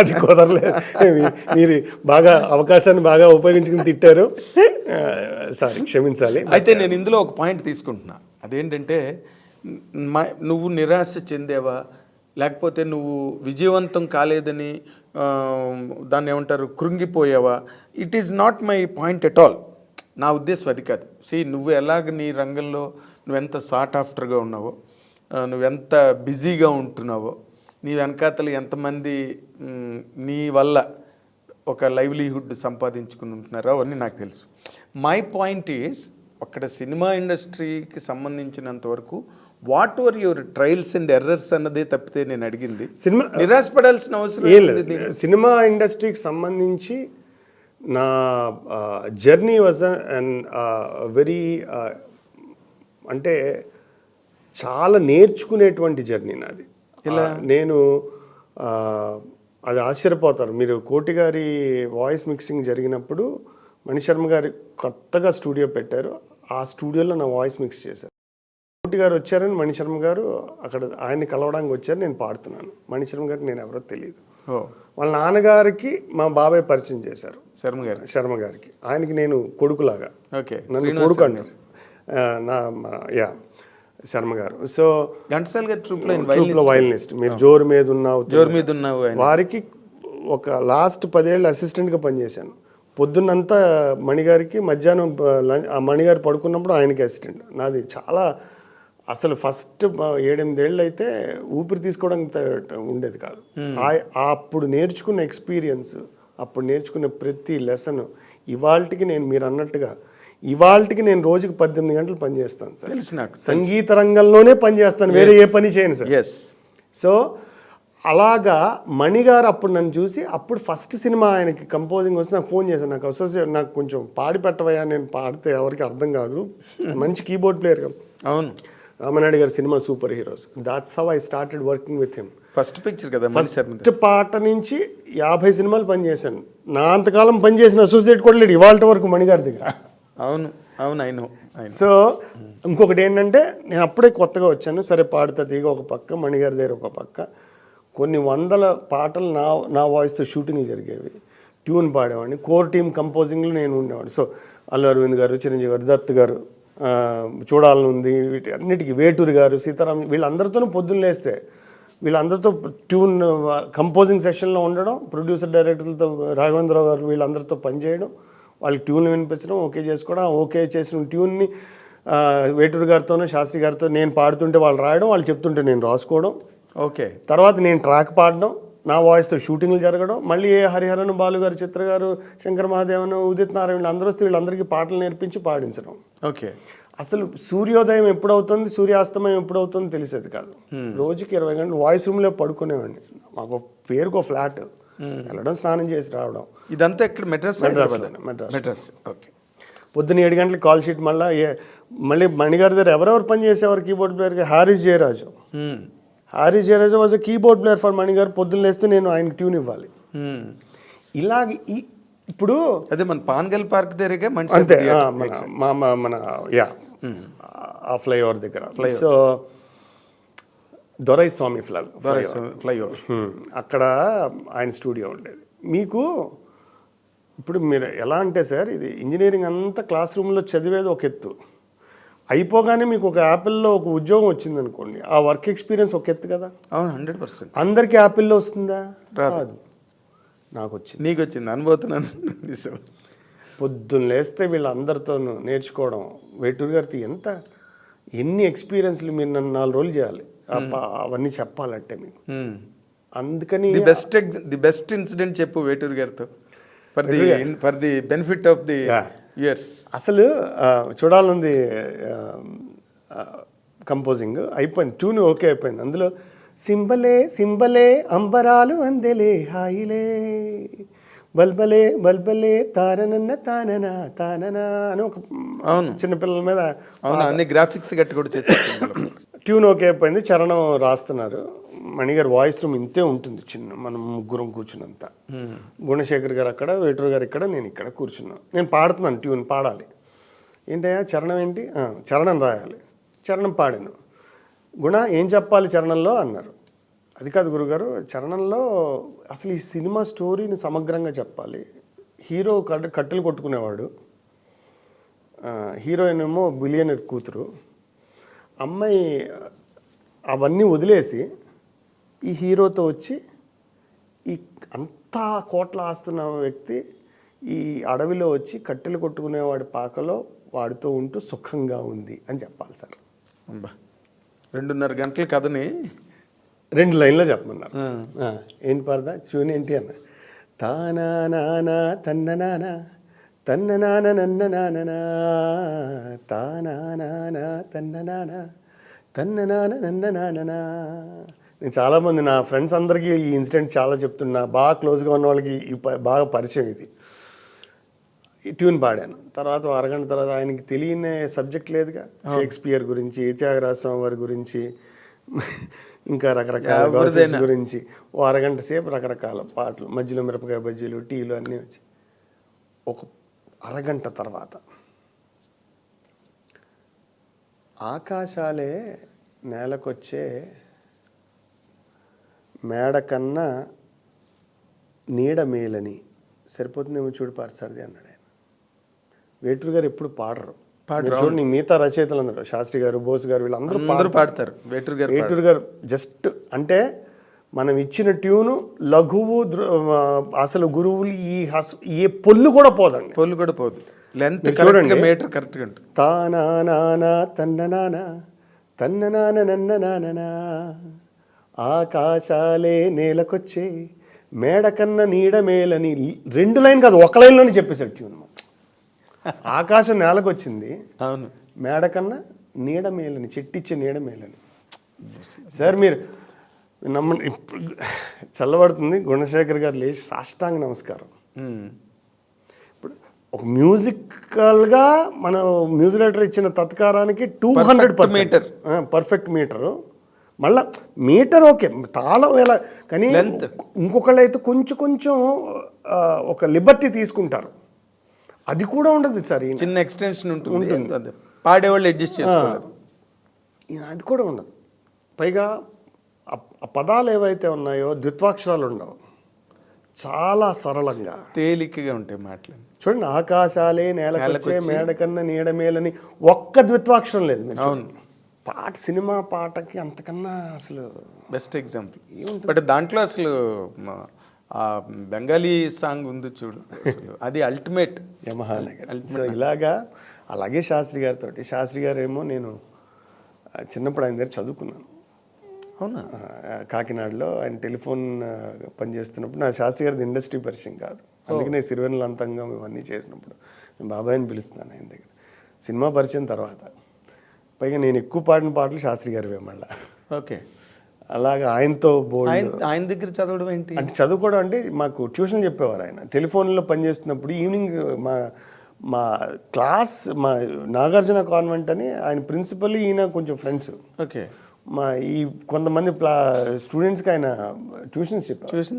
అది కుదరలేదు మీరు బాగా అవకాశాన్ని బాగా ఉపయోగించుకుని తిట్టారు సారీ క్షమించాలి అయితే నేను ఇందులో ఒక పాయింట్ తీసుకుంటున్నా అదేంటంటే నువ్వు నిరాశ చెందేవా లేకపోతే నువ్వు విజయవంతం కాలేదని దాన్ని ఏమంటారు కృంగిపోయావా it is not my point at all నా ఉద్దేశం అది కాదు నువ్వు ఎలాగ నీ రంగంలో నువ్వెంత సార్ట్ ఆఫ్టర్గా ఉన్నావో నువ్వెంత బిజీగా ఉంటున్నావో నీ వెనకాతలు ఎంతమంది నీ వల్ల ఒక లైవ్లీహుడ్ సంపాదించుకుని ఉంటున్నారో అవన్నీ నాకు తెలుసు మై పాయింట్ ఈజ్ అక్కడ సినిమా ఇండస్ట్రీకి సంబంధించినంత వరకు what were your trials and errors అన్నదే తప్పితే నేను అడిగింది సినిమా నిరాశపడాల్సిన అవసరం ఏం లేదు సినిమా ఇండస్ట్రీకి సంబంధించి నా జర్నీ వాజ్ అండ్ వెరీ అంటే చాలా నేర్చుకునేటువంటి జర్నీ నాది నేను అది ఆశ్చర్యపోతారు మీరు కోటి గారి వాయిస్ మిక్సింగ్ జరిగినప్పుడు మణిశర్మ గారి కొత్తగా స్టూడియో పెట్టారు ఆ స్టూడియోలో నా వాయిస్ మిక్స్ చేశారు కోటి గారు వచ్చారని మణిశర్మ గారు అక్కడ ఆయన్ని కలవడానికి వచ్చారు నేను పాడుతున్నాను మణిశర్మ గారికి నేను ఎవరో తెలియదు వాళ్ళ నాన్నగారికి మా బాబాయ్ పరిచయం చేశారు శర్మ గారికి ఆయనకి నేను కొడుకులాగా నన్ను కొడుకు అన్నారు శర్మ గారు సో ఘంటసాల గారు ట్రూప్లో వైలినిస్ట్ మీరు జోరు మీద ఉన్నావు వారికి ఒక లాస్ట్ 10 ఏళ్ళు అసిస్టెంట్గా పనిచేశాను పొద్దున్నంతా మణిగారికి మధ్యాహ్నం ఆ మణిగారు పడుకున్నప్పుడు ఆయనకి అసిస్టెంట్ నాది చాలా అసలు ఫస్ట్ 7-8 ఏళ్ళు అయితే ఊపిరి తీసుకోవడానికి ఉండేది కాదు అప్పుడు నేర్చుకున్న ఎక్స్పీరియన్స్ అప్పుడు నేర్చుకున్న ప్రతి లెసన్ ఇవాళకి నేను మీరు అన్నట్టుగా ఇవాళకి నేను రోజుకి 18 గంటలు పనిచేస్తాను సార్ సంగీత రంగంలోనే పనిచేస్తాను వేరే ఏ పని చేయను సార్ సో అలాగా మణిగారు అప్పుడు నన్ను చూసి అప్పుడు ఫస్ట్ సినిమా ఆయనకి కంపోజింగ్ వస్తే నాకు ఫోన్ చేశాను నాకు అసోసియేట్ నాకు కొంచెం పాడి పెట్టవయ్యా నేను పాడితే ఎవరికి అర్థం కాదు మంచి కీబోర్డ్ ప్లేయర్ కదా అవును రామనాయుడు గారి cinema super heroes that's how I started working with him first picture కదా ఫస్ట్ పాట నుంచి 50 సినిమాలు పనిచేశాను నా అంతకాలం పనిచేసిన అసోసియేట్ కూడా లేడు ఇవాళ వరకు మణిగారి దగ్గర అవును అయినో సో ఇంకొకటి ఏంటంటే నేను అప్పుడే కొత్తగా వచ్చాను సరే పాడుతా తీగ ఒక పక్క మణిగారి దగ్గర ఒక పక్క కొన్ని 100 పాటలు నా వాయిస్తో షూటింగ్లు జరిగేవి ట్యూన్ పాడేవాడిని కోర్ టీమ్ కంపోజింగ్లో నేను ఉండేవాడిని సో అల్లు అరవింద్ గారు చిరంజీవి గారు దత్ గారు చూడాలని ఉంది వీటి అన్నిటికీ వేటూరి గారు సీతారాం వీళ్ళందరితోనూ పొద్దున్న లేస్తే వీళ్ళందరితో ట్యూన్ కంపోజింగ్ సెషన్లో ఉండడం ప్రొడ్యూసర్ డైరెక్టర్లతో రాఘవేంద్రరావు గారు వీళ్ళందరితో పనిచేయడం వాళ్ళకి ట్యూన్లు వినిపించడం ఓకే చేసుకోవడం ఓకే చేసిన ట్యూన్ని వేటూరి గారితోనూ శాస్త్రి గారితో నేను పాడుతుంటే వాళ్ళు రాయడం వాళ్ళు చెప్తుంటే నేను రాసుకోవడం ఓకే తర్వాత నేను ట్రాక్ పాడడం నా వాయిస్తో షూటింగ్లు జరగడం మళ్ళీ హరిహరన్ బాలు గారు చిత్ర గారు శంకర్ మహాదేవన్ ఉదిత్ నారాయణ వీళ్ళందరూ వస్తే వీళ్ళందరికీ పాటలు నేర్పించి పాడించడం ఓకే అసలు సూర్యోదయం ఎప్పుడవుతుంది సూర్యాస్తమయం ఎప్పుడవుతుందో తెలిసేది కాదు రోజుకి 20 గంటలు వాయిస్ రూమ్లో పడుకునేవాడిని మాకు పేరుకో ఫ్లాట్ వెళ్ళడం స్నానం చేసి రావడం ఇదంతా ఇక్కడ మెడ్రాస్ ఓకే పొద్దున్న 7 గంటలకు కాల్ షీట్ మళ్ళీ మణిగారి దగ్గర ఎవరెవరు పని చేసేవారు కీబోర్డ్ ప్లేయర్గా Harris Jayaraj was a keyboard player for మణిగారు పొద్దున్న లేస్తే నేను ఆయనకి ట్యూన్ ఇవ్వాలి ఇలాగ ఇప్పుడు అదే మన పాన్గల్ పార్క్ దగ్గరగా అంతే మన ఆ ఫ్లైఓవర్ దగ్గర సో దొరై స్వామి ఫ్లైఓవర్ అక్కడ ఆయన స్టూడియో ఉండేది మీకు ఇప్పుడు మీరు ఎలా అంటే సార్ ఇది ఇంజనీరింగ్ అంతా క్లాస్ రూమ్లో చదివేది ఒక ఎత్తు అయిపోగానే మీకు ఒక యాపిల్లో ఒక ఉద్యోగం వచ్చింది అనుకోండి ఆ వర్క్ ఎక్స్పీరియన్స్ ఒక ఎత్తు కదా అవును 100% అందరికీ యాపిల్లో వస్తుందా రాదు నాకు వచ్చింది. నీకు వచ్చింది అనుభూతున్నాను. పొద్దున్న లేస్తే వీళ్ళందరితోనూ నేర్చుకోవడం, వేటూరు గారితో ఎన్ని ఎక్స్పీరియన్స్లు మీరు నన్ను 4 రోజులు చేయాలి అవన్నీ చెప్పాలంటే మీకు. అందుకని ది బెస్ట్ ఇన్సిడెంట్ చెప్పు వేటూరు గారితో for the benefit of the viewers. అసలు చూడాలనుంది. కంపోజింగ్ అయిపోయింది, ట్యూన్ ఓకే అయిపోయింది. అందులో సింబలే సింబలే అంబరాలు అందెలే హాయిలే బల్బలే బల్బలే తారనన్న తాననా తాననా అని ఒక చిన్నపిల్లల మీద అన్ని గ్రాఫిక్స్ గట్టి కూడా చేసేసారు. ట్యూన్ ఓకే అయిపోయింది. చరణం రాస్తున్నారు. మణిగారు వాయిస్ రూమ్ ఇంతే ఉంటుంది, చిన్న మనం ముగ్గురం కూర్చున్నంత. గుణశేఖర్ గారు అక్కడ, వేటూరు గారు ఇక్కడ, నేను ఇక్కడ కూర్చున్నాను. నేను పాడుతున్నాను, ట్యూన్ పాడాలి. ఏంటయ్యా చరణం ఏంటి? చరణం రాయాలి. చరణం పాడాను. గుణ ఏం చెప్పాలి చరణంలో అన్నారు. అది కాదు గురుగారు, చరణంలో అసలు ఈ సినిమా స్టోరీని సమగ్రంగా చెప్పాలి. హీరో కట్టెలు కొట్టుకునేవాడు, హీరోయిన్ ఏమో బిలియనర్ కూతురు. అమ్మాయి అవన్నీ వదిలేసి ఈ హీరోతో వచ్చి ఈ అంతా కోట్ల ఆస్తున్న వ్యక్తి ఈ అడవిలో వచ్చి కట్టెలు కొట్టుకునేవాడి పాకలో వాడితో ఉంటూ సుఖంగా ఉంది అని చెప్పాలి సార్. 2.5 గంటల కథని 2 లైన్లో చెప్పమన్నారు. ఏంటి పాడదా? చూని ఏంటి అన్న. తానా నానా తన్న నానా తన్న నాన్న నన్న నాననా తానా నానా తన్న నానా తన్న నాన్న నన్న నాననా. నేను చాలామంది నా ఫ్రెండ్స్ అందరికీ ఈ ఇన్సిడెంట్ చాలా చెప్తున్నా. బాగా క్లోజ్గా ఉన్న వాళ్ళకి బాగా పరిచయం ఇది. ఈ ట్యూన్ పాడాను. తర్వాత అరగంట తర్వాత ఆయనకి తెలియని సబ్జెక్ట్ లేదుగా. షేక్స్పియర్ గురించి, త్యాగరాజస్వామి వారి గురించి, ఇంకా రకరకాల గాసిప్స్ గురించి అరగంట సేపు రకరకాల పాటలు, మధ్యలో మిరపకాయ బజ్జీలు, టీలు అన్నీ వచ్చి ఒక అరగంట తర్వాత ఆకాశాలే నేలకొచ్చే మేడ కన్నా నీడ మేలని సరిపోతుందేమో చూడు పార్సారది అన్నాడు ఆయన. వేటూరు గారు ఎప్పుడు పాడరు. చూడండి మిగతా రచయితలు అందరూ, శాస్త్రి గారు, బోస్ గారు, వీళ్ళందరూ పాడతారు. వేటూరు గారు జస్ట్ అంటే మనం ఇచ్చిన ట్యూను లఘువు, అసలు గురువులు ఏ పొల్లు కూడా పోదండి, పొల్లు కూడా పోదు. లెంత్ చూడండి, మీటర్ కరెక్ట్గా ఉంటుంది. తానా నానా తన్న నానా తన్న నాన్న నన్న నాననా ఆకాశాలే నేలకొచ్చే మేడ కన్న నీడ మేలని 2 లైన్ కాదు, 1 లైన్లోనే చెప్పేశాడు ట్యూన్. ఆకాశం నేలకొచ్చింది, అవును, మేడ కన్నా నీడ మేలని, చెట్టిచ్చే నీడ మేలని. సార్ మీరు నమ్మండి, చల్లబడుతుంది. గుణశేఖర్ గారు లేచి సాష్టాంగ నమస్కారం. ఇప్పుడు ఒక మ్యూజికల్గా మన మ్యూజిక్ డైరెక్టర్ ఇచ్చిన తత్కారానికి 200% పర్ఫెక్ట్ మీటరు. మళ్ళా మీటర్ ఓకే, తాళం ఎలా, కానీ ఇంకొకళ్ళు అయితే కొంచెం ఒక లిబర్టీ తీసుకుంటారు. అది కూడా ఉండదు సార్, చిన్న ఎక్స్టెన్షన్ ఉంటుంది, పాడేవాళ్ళు అడ్జస్ట్ చేసుకోవాలి. అది కూడా ఉండదు. పైగా ఆ పదాలు ఏవైతే ఉన్నాయో ద్విత్వాక్షరాలు ఉండవు, చాలా సరళంగా తేలికగా ఉంటాయి మాటలు. చూడండి, ఆకాశాలే నేలకొచ్చే మేడ కన్నా నీడ మేలని ఒక్క ద్విత్వాక్షరం లేదు. పాట, సినిమా పాటకి అంతకన్నా అసలు బెస్ట్ ఎగ్జాంపుల్. బట్ దాంట్లో అసలు ఆ బెంగాలీ సాంగ్ ఉంది చూడు, అది అల్టిమేట్. ఇలాగా అలాగే శాస్త్రి గారితో, శాస్త్రి గారు ఏమో నేను చిన్నప్పుడు ఆయన దగ్గర చదువుకున్నాను. అవునా? కాకినాడలో ఆయన టెలిఫోన్ పనిచేస్తున్నప్పుడు నా శాస్త్రి గారిది ఇండస్ట్రీ పరిచయం కాదు, అందుకనే సిరివెన్నెల అంతంగా ఇవన్నీ చేసినప్పుడు నేను బాబాయ్ని పిలుస్తున్నాను ఆయన దగ్గర. సినిమా పరిచయం తర్వాత పైగా నేను ఎక్కువ పాడిన పాటలు శాస్త్రి గారివే మళ్ళీ. ఓకే, అలాగా ఆయనతో ఆయన దగ్గర చదవడం ఏంటి అంటే, చదువుకోవడం అంటే మాకు ట్యూషన్ చెప్పేవారు ఆయన. టెలిఫోన్లో పనిచేస్తున్నప్పుడు ఈవినింగ్ మా క్లాస్, మా నాగార్జున కాన్వెంట్ అని ఆయన ప్రిన్సిపల్, ఈయన కొంచెం ఫ్రెండ్స్. ఓకే, మా ఈ కొంతమంది స్టూడెంట్స్కి ఆయన ట్యూషన్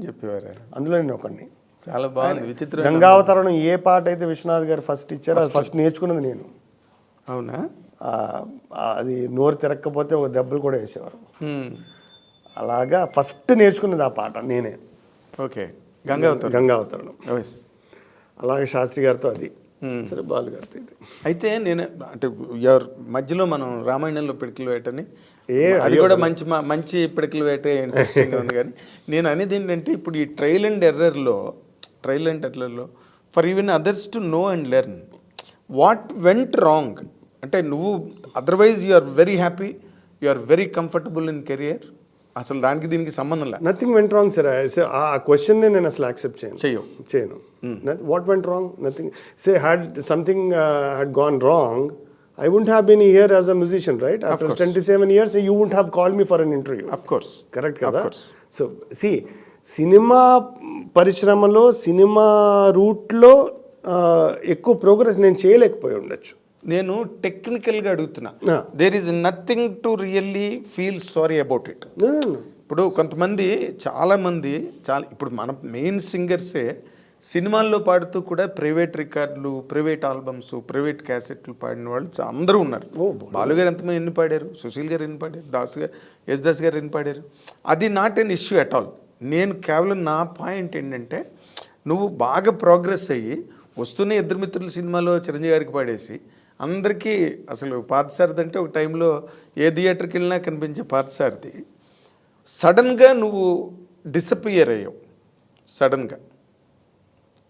చెప్పేవారు. అందులో నేను ఒకడిని. చాలా బాగుంది, విచిత్రం. గంగావతరణం ఏ పాట అయితే విశ్వనాథ్ గారు ఫస్ట్ ఇచ్చారో అది ఫస్ట్ నేర్చుకున్నది నేను. అవునా? అది నోరు తిరగకపోతే ఒక దెబ్బలు కూడా వేసేవారు. అలాగా ఫస్ట్ నేర్చుకున్నది ఆ పాట నేనే. ఓకే, గంగావతరణం. అలాగే శాస్త్రి గారితో అది, సరే బాలు గారితో ఇది. అయితే నేను అంటే మధ్యలో మనం రామాయణంలో పిడికిలు వేటని, అది కూడా మంచి పిడికిలు వేటే ఇంట్రెస్టింగ్ ఉంది. కానీ నేను అనేది ఏంటంటే, ఇప్పుడు ఈ ట్రయల్ అండ్ ఎర్రర్లో ట్రయల్ అండ్ ఎర్రర్లో for even others to know and learn what went wrong. అంటే నువ్వు otherwise you are very happy, you are very comfortable in career, అసలు దానికి దీనికి సంబంధం లేదు. Nothing went wrong sir. ఆ క్వశ్చన్ని నేను అసలు యాక్సెప్ట్ చేయను. What went wrong? Nothing. Say had something had gone wrong, I wouldn't have been here as a musician, right? After 27 years, you wouldn't have called me for an interview. Of course. Correct కదా? So, see, cinema పరిశ్రమలో, cinema రూట్లో ఎక్కువ progress నేను చేయలేకపోయి ఉండొచ్చు. నేను టెక్నికల్గా అడుగుతున్నా. There is nothing to really feel sorry about it. ఇప్పుడు కొంతమంది చాలామంది ఇప్పుడు మన మెయిన్ సింగర్సే సినిమాల్లో పాడుతూ కూడా ప్రైవేట్ రికార్డులు, ప్రైవేట్ ఆల్బమ్స్, ప్రైవేట్ క్యాసెట్లు పాడిన వాళ్ళు అందరూ ఉన్నారు. బాలుగారు ఎంతమంది ఎన్ని పాడారు, సుశీల్ గారు ఎన్ని పాడారు, దాస్ గారు ఎన్ని పాడారు. అది not an issue at all. నేను కేవలం నా పాయింట్ ఏంటంటే నువ్వు బాగా ప్రోగ్రెస్ అయ్యి వస్తూనే ఇద్దరు మిత్రుల సినిమాలో చిరంజీవి గారికి పాడేసి అందరికీ అసలు పార్థసారథి అంటే ఒక టైంలో ఏ థియేటర్కి వెళ్ళినా కనిపించే పార్థసారథి సడన్గా నువ్వు డిసపియర్ అయ్యావు సడన్గా.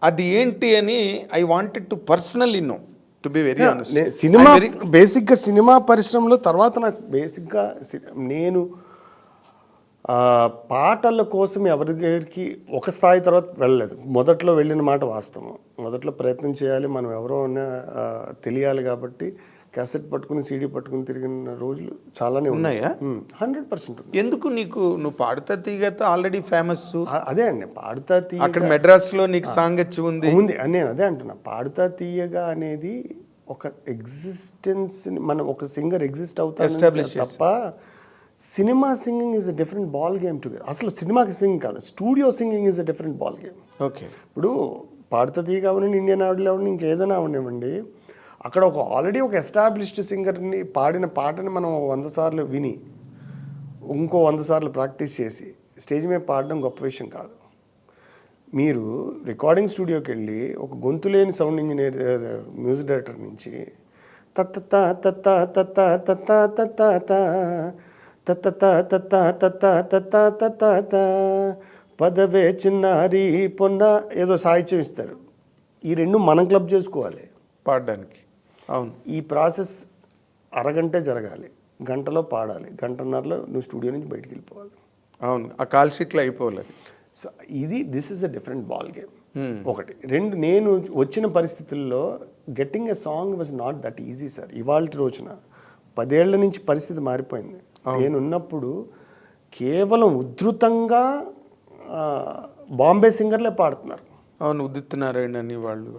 అది ఏంటి అని I wanted to personally know, to be very honest. Cinema బేసిక్గా సినిమా పరిశ్రమలో తర్వాత నాకు బేసిక్గా నేను పాటల కోసం ఎవరి దగ్గరికి ఒక స్థాయి తర్వాత వెళ్ళలేదు. మొదట్లో వెళ్ళిన మాట వాస్తవం. మొదట్లో ప్రయత్నం చేయాలి, మనం ఎవరో తెలియాలి కాబట్టి క్యాసెట్ పట్టుకుని, సీడీ పట్టుకుని తిరిగిన రోజులు చాలానే ఉన్నాయా? 100%. ఎందుకు నీకు నువ్వు పాడుతా తీగతో ఆల్రెడీ ఫేమస్. అదే అండి, పాడుతా తీయగా అక్కడ మెడ్రాస్లో నీకు సాంగత్యం ఉంది. నేను అదే అంటున్నా. పాడుతా తీయగా అనేది ఒక ఎగ్జిస్టెన్స్, మనం ఒక సింగర్ ఎగ్జిస్ట్ అవుతాం తప్ప cinema singing is a different ball game together. అసలు సినిమా సింగింగ్ కాదు, studio singing is a different ball game. Okay, ఇప్పుడు పాడుతా తీయగా అవనండి, ఇండియన్ ఐడల్ అవ్వండి, ఇంకేదైనా అవనివ్వండి, అక్కడ ఒక ఆల్రెడీ ఒక ఎస్టాబ్లిష్డ్ సింగర్ని పాడిన పాటని మనం 100 సార్లు విని ఇంకో 100 సార్లు ప్రాక్టీస్ చేసి స్టేజ్ మీద పాడడం గొప్ప విషయం కాదు. మీరు రికార్డింగ్ స్టూడియోకి వెళ్ళి ఒక గొంతు లేని సౌండ్ ఇంజనీర్, మ్యూజిక్ డైరెక్టర్ నుంచి తత్త తత్త తత్త తత్త తత్త తత్త పదవే చిన్నారి పొన్న ఏదో సాహిత్యం ఇస్తారు. ఈ రెండు మనం క్లబ్ చేసుకోవాలి పాడడానికి. అవును, ఈ ప్రాసెస్ అరగంటే జరగాలి, గంటలో పాడాలి, గంటన్నరలో నువ్వు స్టూడియో నుంచి బయటికి వెళ్ళిపోవాలి. అవును, ఆ కాల్ షీట్లో అయిపోవాలి. So this is a different ball game. ఒకటి. రెండు, నేను వచ్చిన పరిస్థితుల్లో getting a song was not that easy sir. ఇవాళ రోజున 10 ఏళ్ల నుంచి పరిస్థితి మారిపోయింది. నేనున్నప్పుడు కేవలం ఉధృతంగా బాంబే సింగర్లే పాడుతున్నారు. అవును, ఉదిత్ నారాయణ అని వాళ్ళు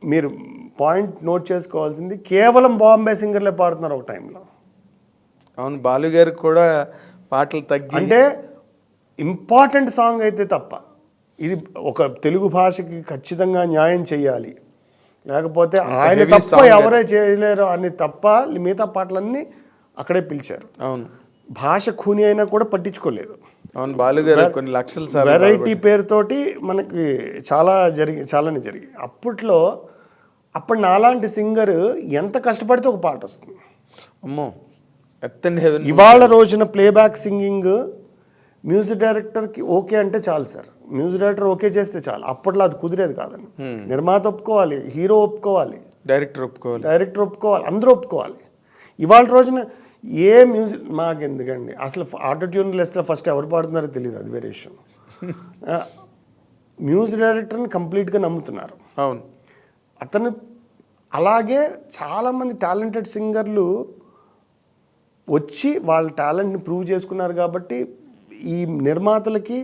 మీరు పాయింట్ నోట్ చేసుకోవాల్సింది, కేవలం బాంబే సింగర్లే పాడుతున్నారు ఒక టైంలో. అవును, బాలుగారు కూడా పాటలు తగ్గి, అంటే ఇంపార్టెంట్ సాంగ్ అయితే తప్ప, ఇది ఒక తెలుగు భాషకి ఖచ్చితంగా న్యాయం చేయాలి, లేకపోతే ఆయన తప్ప ఎవరే చేయలేరు అని తప్ప మిగతా పాటలన్నీ అక్కడే పిలిచారు. అవును, భాష ఖూని అయినా కూడా పట్టించుకోలేదు. అవును, బాలుగారు కొన్ని లక్షల సార్లు వెరైటీ పేరుతోటి మనకి చాలానే జరిగి. అప్పుడు నాలాంటి సింగర్ ఎంత కష్టపడితే ఒక పాట వస్తుంది. అమ్మో, ఎత్తండి హెవెన్. ఇవాళ రోజున ప్లేబ్యాక్ సింగింగ్ మ్యూజిక్ డైరెక్టర్కి ఓకే అంటే చాలు సార్. మ్యూజిక్ డైరెక్టర్ ఓకే చేస్తే చాలు. అప్పట్లో అది కుదిరేది కాదండి. నిర్మాత ఒప్పుకోవాలి, హీరో ఒప్పుకోవాలి, డైరెక్టర్ ఒప్పుకోవాలి, అందరూ ఒప్పుకోవాలి. ఇవాళ రోజున ఏ మ్యూజిక్ మాకు ఎందుకండి, అసలు ఆటోట్యూన్లు వేస్తే ఫస్ట్ ఎవరు పాడుతున్నారో తెలియదు, అది వేరే విషయం. మ్యూజిక్ డైరెక్టర్ని కంప్లీట్గా నమ్ముతున్నారు. అవును, అతను అలాగే చాలామంది టాలెంటెడ్ సింగర్లు వచ్చి వాళ్ళ టాలెంట్ని ప్రూవ్ చేసుకున్నారు. కాబట్టి ఈ నిర్మాతలకి,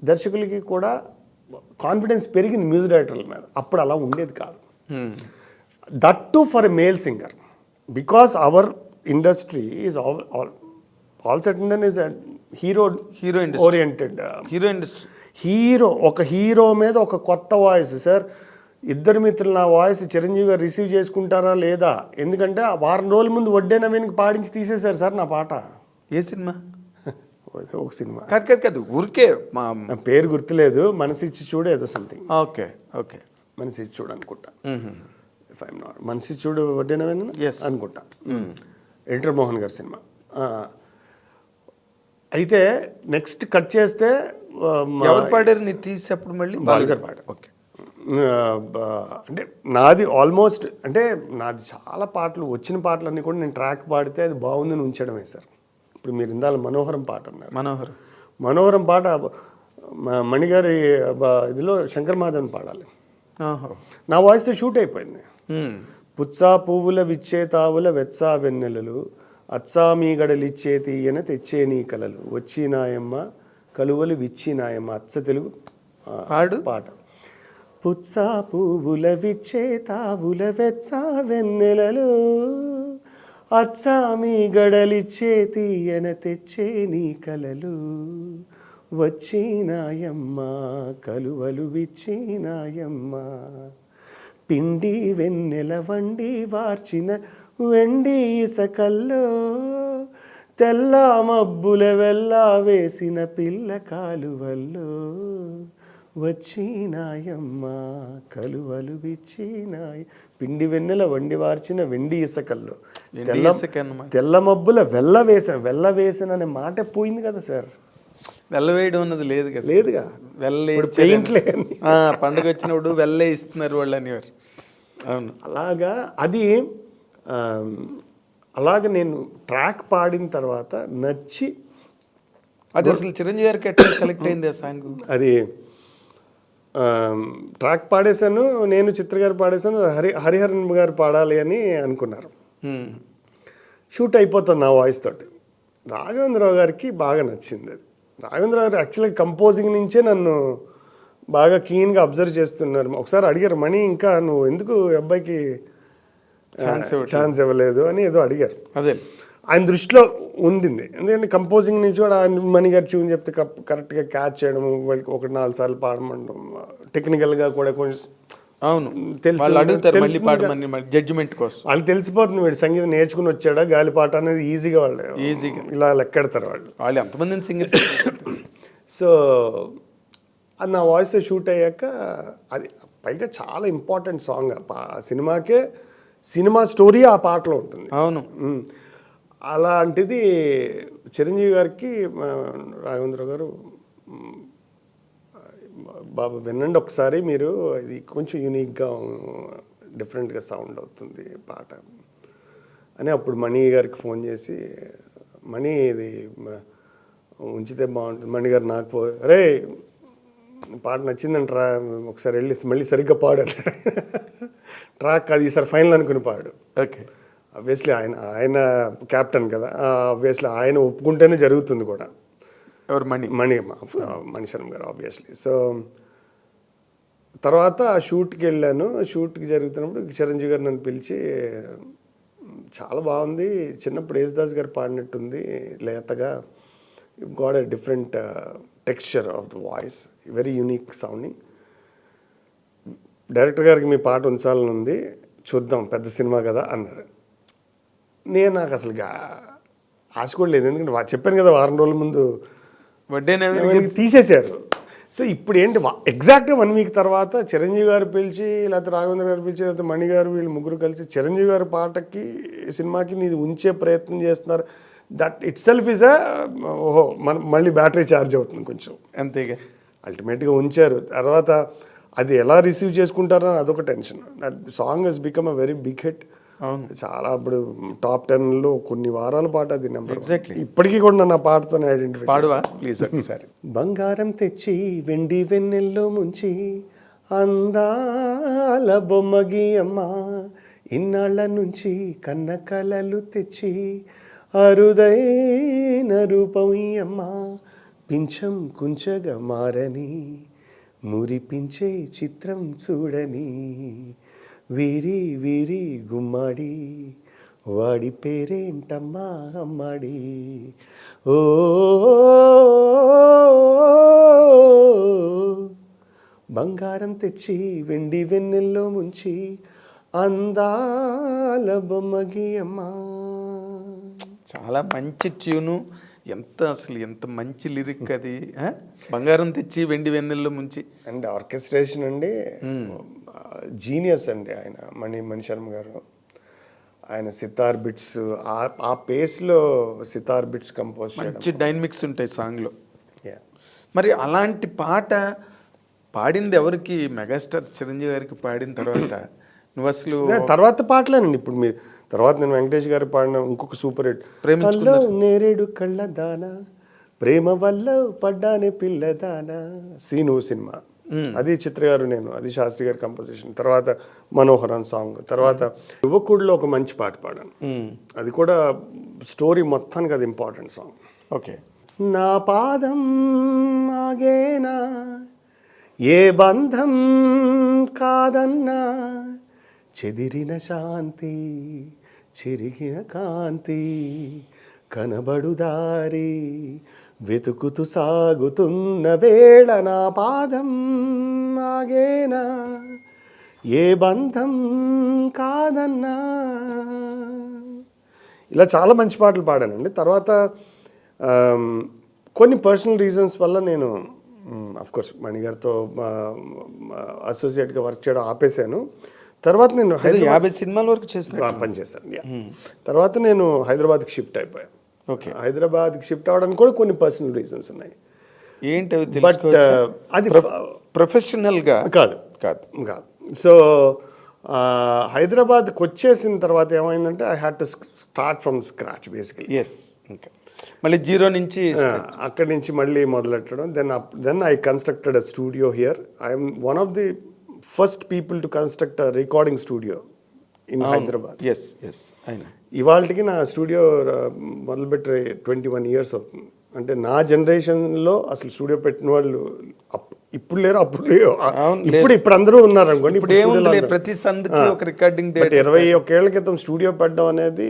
దర్శకులకి కూడా కాన్ఫిడెన్స్ పెరిగింది మ్యూజిక్ డైరెక్టర్ల మీద. అప్పుడు అలా ఉండేది కాదు. That to for a male singer, because our industry is all set is hero oriented. ఒక హీరో మీద ఒక కొత్త వాయిస్ సార్. ఇద్దరు మిత్రులు నా వాయిస్ చిరంజీవి గారు రిసీవ్ చేసుకుంటారా లేదా? ఎందుకంటే ఆ వారం రోజుల ముందు వడ్డే నవీన్కి పాడించి తీసేశారు సార్ నా పాట. ఏ సినిమా? ఒక సినిమా కాదు, ఊరికే మా పేరు గుర్తులేదు. మనసిచ్చి చూడు ఏదో సంథింగ్. ఓకే మనసిచ్చి చూడు అనుకుంటా. ఇఫ్ ఐఎమ్ నాట్, మనసిచ్చి చూడు వడ్డే నవీన్ అనుకుంటా. ఎన్టర్ మోహన్ గారి సినిమా. అయితే నెక్స్ట్ కట్ చేస్తే ఎవరు పాడారు నీ తీసి అప్పుడు మళ్ళీ బాలుగారు పాడారు. ఓకే. అంటే నాది ఆల్మోస్ట్ అంటే నాది చాలా పాటలు వచ్చిన పాటలన్నీ కూడా నేను ట్రాక్ పాడితే అది బాగుందని ఉంచడమే సార్. ఇప్పుడు మీరు ఇందాల మనోహరం పాట అన్నారు. మనోహరం పాట మణిగారి ఇదిలో శంకర్ మాధవన్ పాడాలి. నా వాయిస్తో షూట్ అయిపోయింది. పుచ్చా పువ్వుల విచ్చే తావుల వెచ్చా వెన్నెలలు అచ్చా మీ గడలిచ్చే తీయన తెచ్చే నీ కలలు వచ్చినాయమ్మ కలువలు విచ్చినాయమ్మ అచ్చ తెలుగు పాట. పుచ్చా పువ్వుల విచ్చే తావుల వెచ్చా వెన్నెలలు అచ్చా మీ గడలిచ్చే తీయన తెచ్చే నీ కలలు వచ్చినాయమ్మ కలువలు విచ్చినాయమ్మ పిండి వెన్నెల వండి వార్చిన వెండి ఇసకల్లో తెల్ల మబ్బుల వెళ్ళా వేసిన పిల్ల కాలువల్లో వచ్చినాయమ్మ కలువలు విచ్చినాయ పిండి వెన్నెల వండి వార్చిన వెండి ఇసకల్లో తెల్ల మబ్బుల వెళ్ళ వేసిన అనే మాట పోయింది కదా సార్. వెళ్ళవేయడం అన్నది లేదు కదా. లేదుగా. పండుగ వచ్చినప్పుడు వెళ్ళే ఇస్తున్నారు వాళ్ళు అనేవారు. అవును. అలాగ నేను ట్రాక్ పాడిన తర్వాత నచ్చి అది అసలు చిరంజీవి గారికి ఎట్లా సెలెక్ట్ అయింది ఆ సాంగ్? అది ట్రాక్ పాడేశాను నేను, చిత్ర గారు పాడేశాను, హరిహరన్ గారు పాడాలి అని అనుకున్నారు. షూట్ అయిపోతుంది నా వాయిస్ తోటి. రాఘవేంద్రరావు గారికి బాగా నచ్చింది అది. రాఘవేంద్రరావు గారు యాక్చువల్గా కంపోజింగ్ నుంచే నన్ను బాగా క్లీన్గా అబ్జర్వ్ చేస్తున్నారు. ఒకసారి అడిగారు, మణి ఇంకా నువ్వు ఎందుకు అబ్బాయికి ఛాన్స్ ఇవ్వలేదు అని ఏదో అడిగారు. అదే ఆయన దృష్టిలో ఉండింది. ఎందుకంటే కంపోజింగ్ నుంచి కూడా ఆయన మణి గారు ట్యూన్ చెప్తే కరెక్ట్గా క్యాచ్ చేయడం, వాళ్ళకి 1-4 సార్లు పాడమండం, టెక్నికల్గా కూడా కొంచెం అవును జడ్జిమెంట్ కోసం వాళ్ళకి తెలిసిపోతుంది. వీడు సంగీతం నేర్చుకుని వచ్చాడా గాలిపాట అనేది ఈజీగా ఇలా లెక్కెడతారు వాళ్ళు ఎంతమంది సింగర్స్. సో అది నా వాయిస్ షూట్ అయ్యాక అది పైగా చాలా ఇంపార్టెంట్ సాంగ్ సినిమాకే, సినిమా స్టోరీ ఆ పాటలో ఉంటుంది. అవును. అలాంటిది చిరంజీవి గారికి రాఘవేంద్రరావు గారు బాబు వినండి ఒకసారి మీరు, ఇది కొంచెం యూనిక్గా డిఫరెంట్గా సౌండ్ అవుతుంది పాట అని అప్పుడు మణి గారికి ఫోన్ చేసి, మణి ఇది ఉంచితే బాగుంటుంది. మణి గారు నాకు అరే పాట నచ్చిందంటరా ఒకసారి వెళ్ళి మళ్ళీ సరిగ్గా పాడు ట్రాక్ అది ఈసారి ఫైనల్ అనుకుని పాడు. ఓకే. ఆబ్వియస్లీ ఆయన క్యాప్టెన్ కదా, ఆబ్వియస్లీ ఆయన ఒప్పుకుంటేనే జరుగుతుంది కూడా. ఎవరు? మణిశర్మ గారు ఆబ్వియస్లీ. సో తర్వాత షూట్కి వెళ్ళాను. షూట్కి జరుగుతున్నప్పుడు చిరంజీవి గారు నన్ను పిలిచి, చాలా బాగుంది, చిన్నప్పుడు యేసుదాస్ గారు పాడినట్టుంది లేతగా, got a different texture of the voice, very unique sounding. Director గారికి మీ పాట ఉంచాలని ఉంది, చూద్దాం పెద్ద సినిమా కదా అన్నారు. నాకు అసలు ఆశ కూడా లేదు, ఎందుకంటే చెప్పాను కదా వారం రోజుల ముందు తీసేశారు. సో ఇప్పుడు ఏంటి ఎగ్జాక్ట్గా 1 వీక్ తర్వాత చిరంజీవి గారు పిలిచి, లేకపోతే రాఘవేంద్ర గారు పిలిచి, లేకపోతే మణి గారు, వీళ్ళు ముగ్గురు కలిసి చిరంజీవి గారి పాటకి సినిమాకి నీది ఉంచే ప్రయత్నం చేస్తున్నారు. దట్ ఇట్ సెల్ఫ్ ఈజ్ ఓహో మళ్ళీ బ్యాటరీ ఛార్జ్ అవుతుంది కొంచెం, అంతేగా. అల్టిమేట్గా ఉంచారు. తర్వాత అది ఎలా రిసీవ్ చేసుకుంటారో అదొక tension. That song has become a very big hit. చాలా ఇప్పుడు టాప్ 10లో కొన్ని వారాల పాట అది నెంబర్. ఇప్పటికీ కూడా నన్ను ఆ పాటతో ఐడెంటిఫై. పాడువా ప్లీజ్ ఒకసారి. బంగారం తెచ్చి వెండి వెన్నెల్లో ముంచి అందాల బొమ్మ గీయమ్మ, ఇన్నాళ్ళ నుంచి కన్న కలలు తెచ్చి అరుదైన రూపం అమ్మ, పింఛం కుంచగా మారని మురిపించే చిత్రం చూడని, వీరి వీరి గుమ్మాడి వాడి పేరేంటమ్మా అమ్మాడి, ఓ బంగారం తెచ్చి వెండి వెన్నెల్లో ముంచి అందాల బొమ్మగి అమ్మా. చాలా మంచి ట్యూను, ఎంత మంచి లిరిక్ అది. బంగారం తెచ్చి వెండి వెన్నెల్లో ముంచి. అండ్ ఆర్కెస్ట్రేషన్ అండి జీనియస్ అండి ఆయన, మణిశర్మ గారు. ఆయన సితార్ బిట్స్ ఆ పేస్లో సితార్ బిట్స్ కంపోజ్ చేయడం. మంచి డైనమిక్స్ ఉంటాయి సాంగ్లో. Yeah. మరి అలాంటి పాట పాడింది ఎవరికి? మెగాస్టార్ చిరంజీవి గారికి పాడిన తర్వాత నువ్వు అసలు తర్వాత పాటలేనండి. ఇప్పుడు మీరు తర్వాత నేను వెంకటేష్ గారు పాడిన ఇంకొక సూపర్ హిట్ ప్రేమించుకున్నారు. కల్లో నేరేడు కళ్ళ దానా ప్రేమ వల్ల పడ్డానే పిల్లదానా సీను సినిమా. అది చిత్ర గారు నేను, అది శాస్త్రి గారి కంపోజిషన్. తర్వాత మనోహరన్ సాంగ్, తర్వాత యువకుడిలో ఒక మంచి పాట పాడాను. అది కూడా స్టోరీ మొత్తానికి అది ఇంపార్టెంట్ సాంగ్. ఓకే. నా పాదం ఆగేనా ఏ బంధం కాదన్నా చెదిరిన శాంతి చెరిగిన కాంతి కనబడు దారి వెతుకుతూ సాగుతున్న వేళ నా పాదం ఆగేనా ఏ బంధం కాదన్నా. ఇలా చాలా మంచి పాటలు పాడానండి. తర్వాత కొన్ని పర్సనల్ రీజన్స్ వల్ల నేను కోర్స్ మణిగారితో అసోసియేట్గా వర్క్ చేయడం ఆపేశాను. తర్వాత నేను 50 సినిమాల వరకు చేసిన పనిచేశాను. తర్వాత నేను హైదరాబాద్కి షిఫ్ట్ అయిపోయాను. ఓకే. హైదరాబాద్కి షిఫ్ట్ అవ్వడానికి కూడా కొన్ని పర్సనల్ రీజన్స్ ఉన్నాయి. ఏంటి అవి బట్ అది ప్రొఫెషనల్గా కాదు కాదు కాదు. సో హైదరాబాద్కి వచ్చేసిన తర్వాత ఏమైందంటే I had to start from scratch basically. Yes. ఇంకా మళ్ళీ జీరో నుంచి అక్కడి నుంచి మళ్ళీ మొదలెట్టడం. Then I constructed a studio here. I'm one of the first people to construct a recording studio in Hyderabad. Yes yes. అయినా ఇవాళకి నా స్టూడియో మొదలుపెట్టి 21 years అవుతుంది. అంటే నా జనరేషన్లో అసలు స్టూడియో పెట్టిన వాళ్ళు ఇప్పుడు లేరు, అప్పుడు లేరు. ఇప్పుడు అందరూ ఉన్నారు అనుకోండి. ప్రతి సందుకి ఒక రికార్డింగ్. 21 ఏళ్ల క్రితం స్టూడియో పెట్టడం అనేది,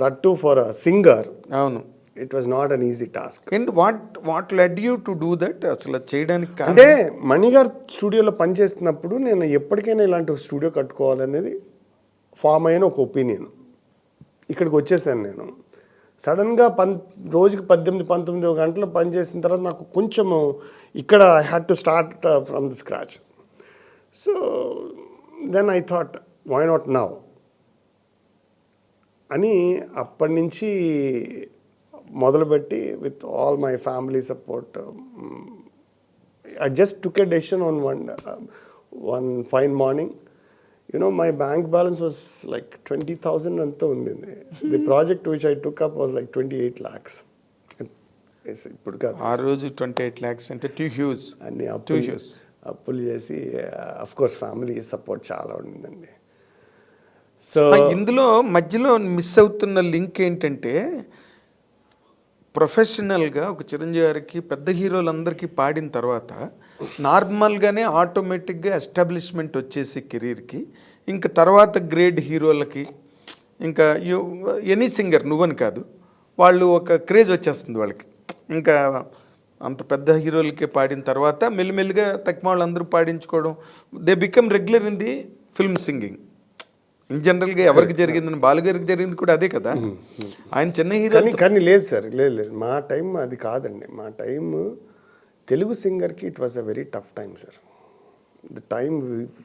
that to for a singer, అవును, it was not an easy task. And what led you to do that? అసలు చేయడానికి అంటే మణిగారు స్టూడియోలో పనిచేస్తున్నప్పుడు నేను ఎప్పటికైనా ఇలాంటి స్టూడియో కట్టుకోవాలనేది ఫామ్ అయిన ఒక ఒపీనియన్. ఇక్కడికి వచ్చేసాను నేను. సడన్గా రోజుకి 18-19 గంటలు పనిచేసిన తర్వాత నాకు కొంచెము ఇక్కడ I had to start from the scratch. So then I thought why not now అని అప్పటి నుంచి మొదలుపెట్టి with all my family support I just took a decision on one fine morning. My bank balance was like 20,000 అంతా ఉండింది. The project which I took up was like 28 lakhs. ఇప్పుడు కాదు, ఆ రోజు 28 lakhs అంటే టూ హ్యూజ్. అన్ని అప్పులు చేసి అఫ్ కోర్స్ ఫ్యామిలీ సపోర్ట్ చాలా ఉండిందండి. సో ఇందులో మధ్యలో మిస్ అవుతున్న లింక్ ఏంటంటే, ప్రొఫెషనల్గా ఒక చిరంజీవి గారికి పెద్ద హీరోలందరికీ పాడిన తర్వాత నార్మల్గానే ఆటోమేటిక్గా ఎస్టాబ్లిష్మెంట్ వచ్చేసి కెరీర్కి, ఇంకా తర్వాత గ్రేడ్ హీరోలకి, ఇంకా ఎనీ సింగర్ నువ్వని కాదు, వాళ్ళు ఒక క్రేజ్ వచ్చేస్తుంది వాళ్ళకి. ఇంకా అంత పెద్ద హీరోలకే పాడిన తర్వాత మెల్లిమెల్లిగా తక్కువ వాళ్ళందరూ పాడించుకోవడం, they become regular in the film singing. In జనరల్గా ఎవరికి జరిగిందని, బాలుగారికి జరిగింది కూడా అదే కదా. ఆయన చిన్న హీరో. కానీ లేదు సార్, లేదు మా టైం అది కాదండి. మా టైం తెలుగు సింగర్కి it was a very tough time sir. The time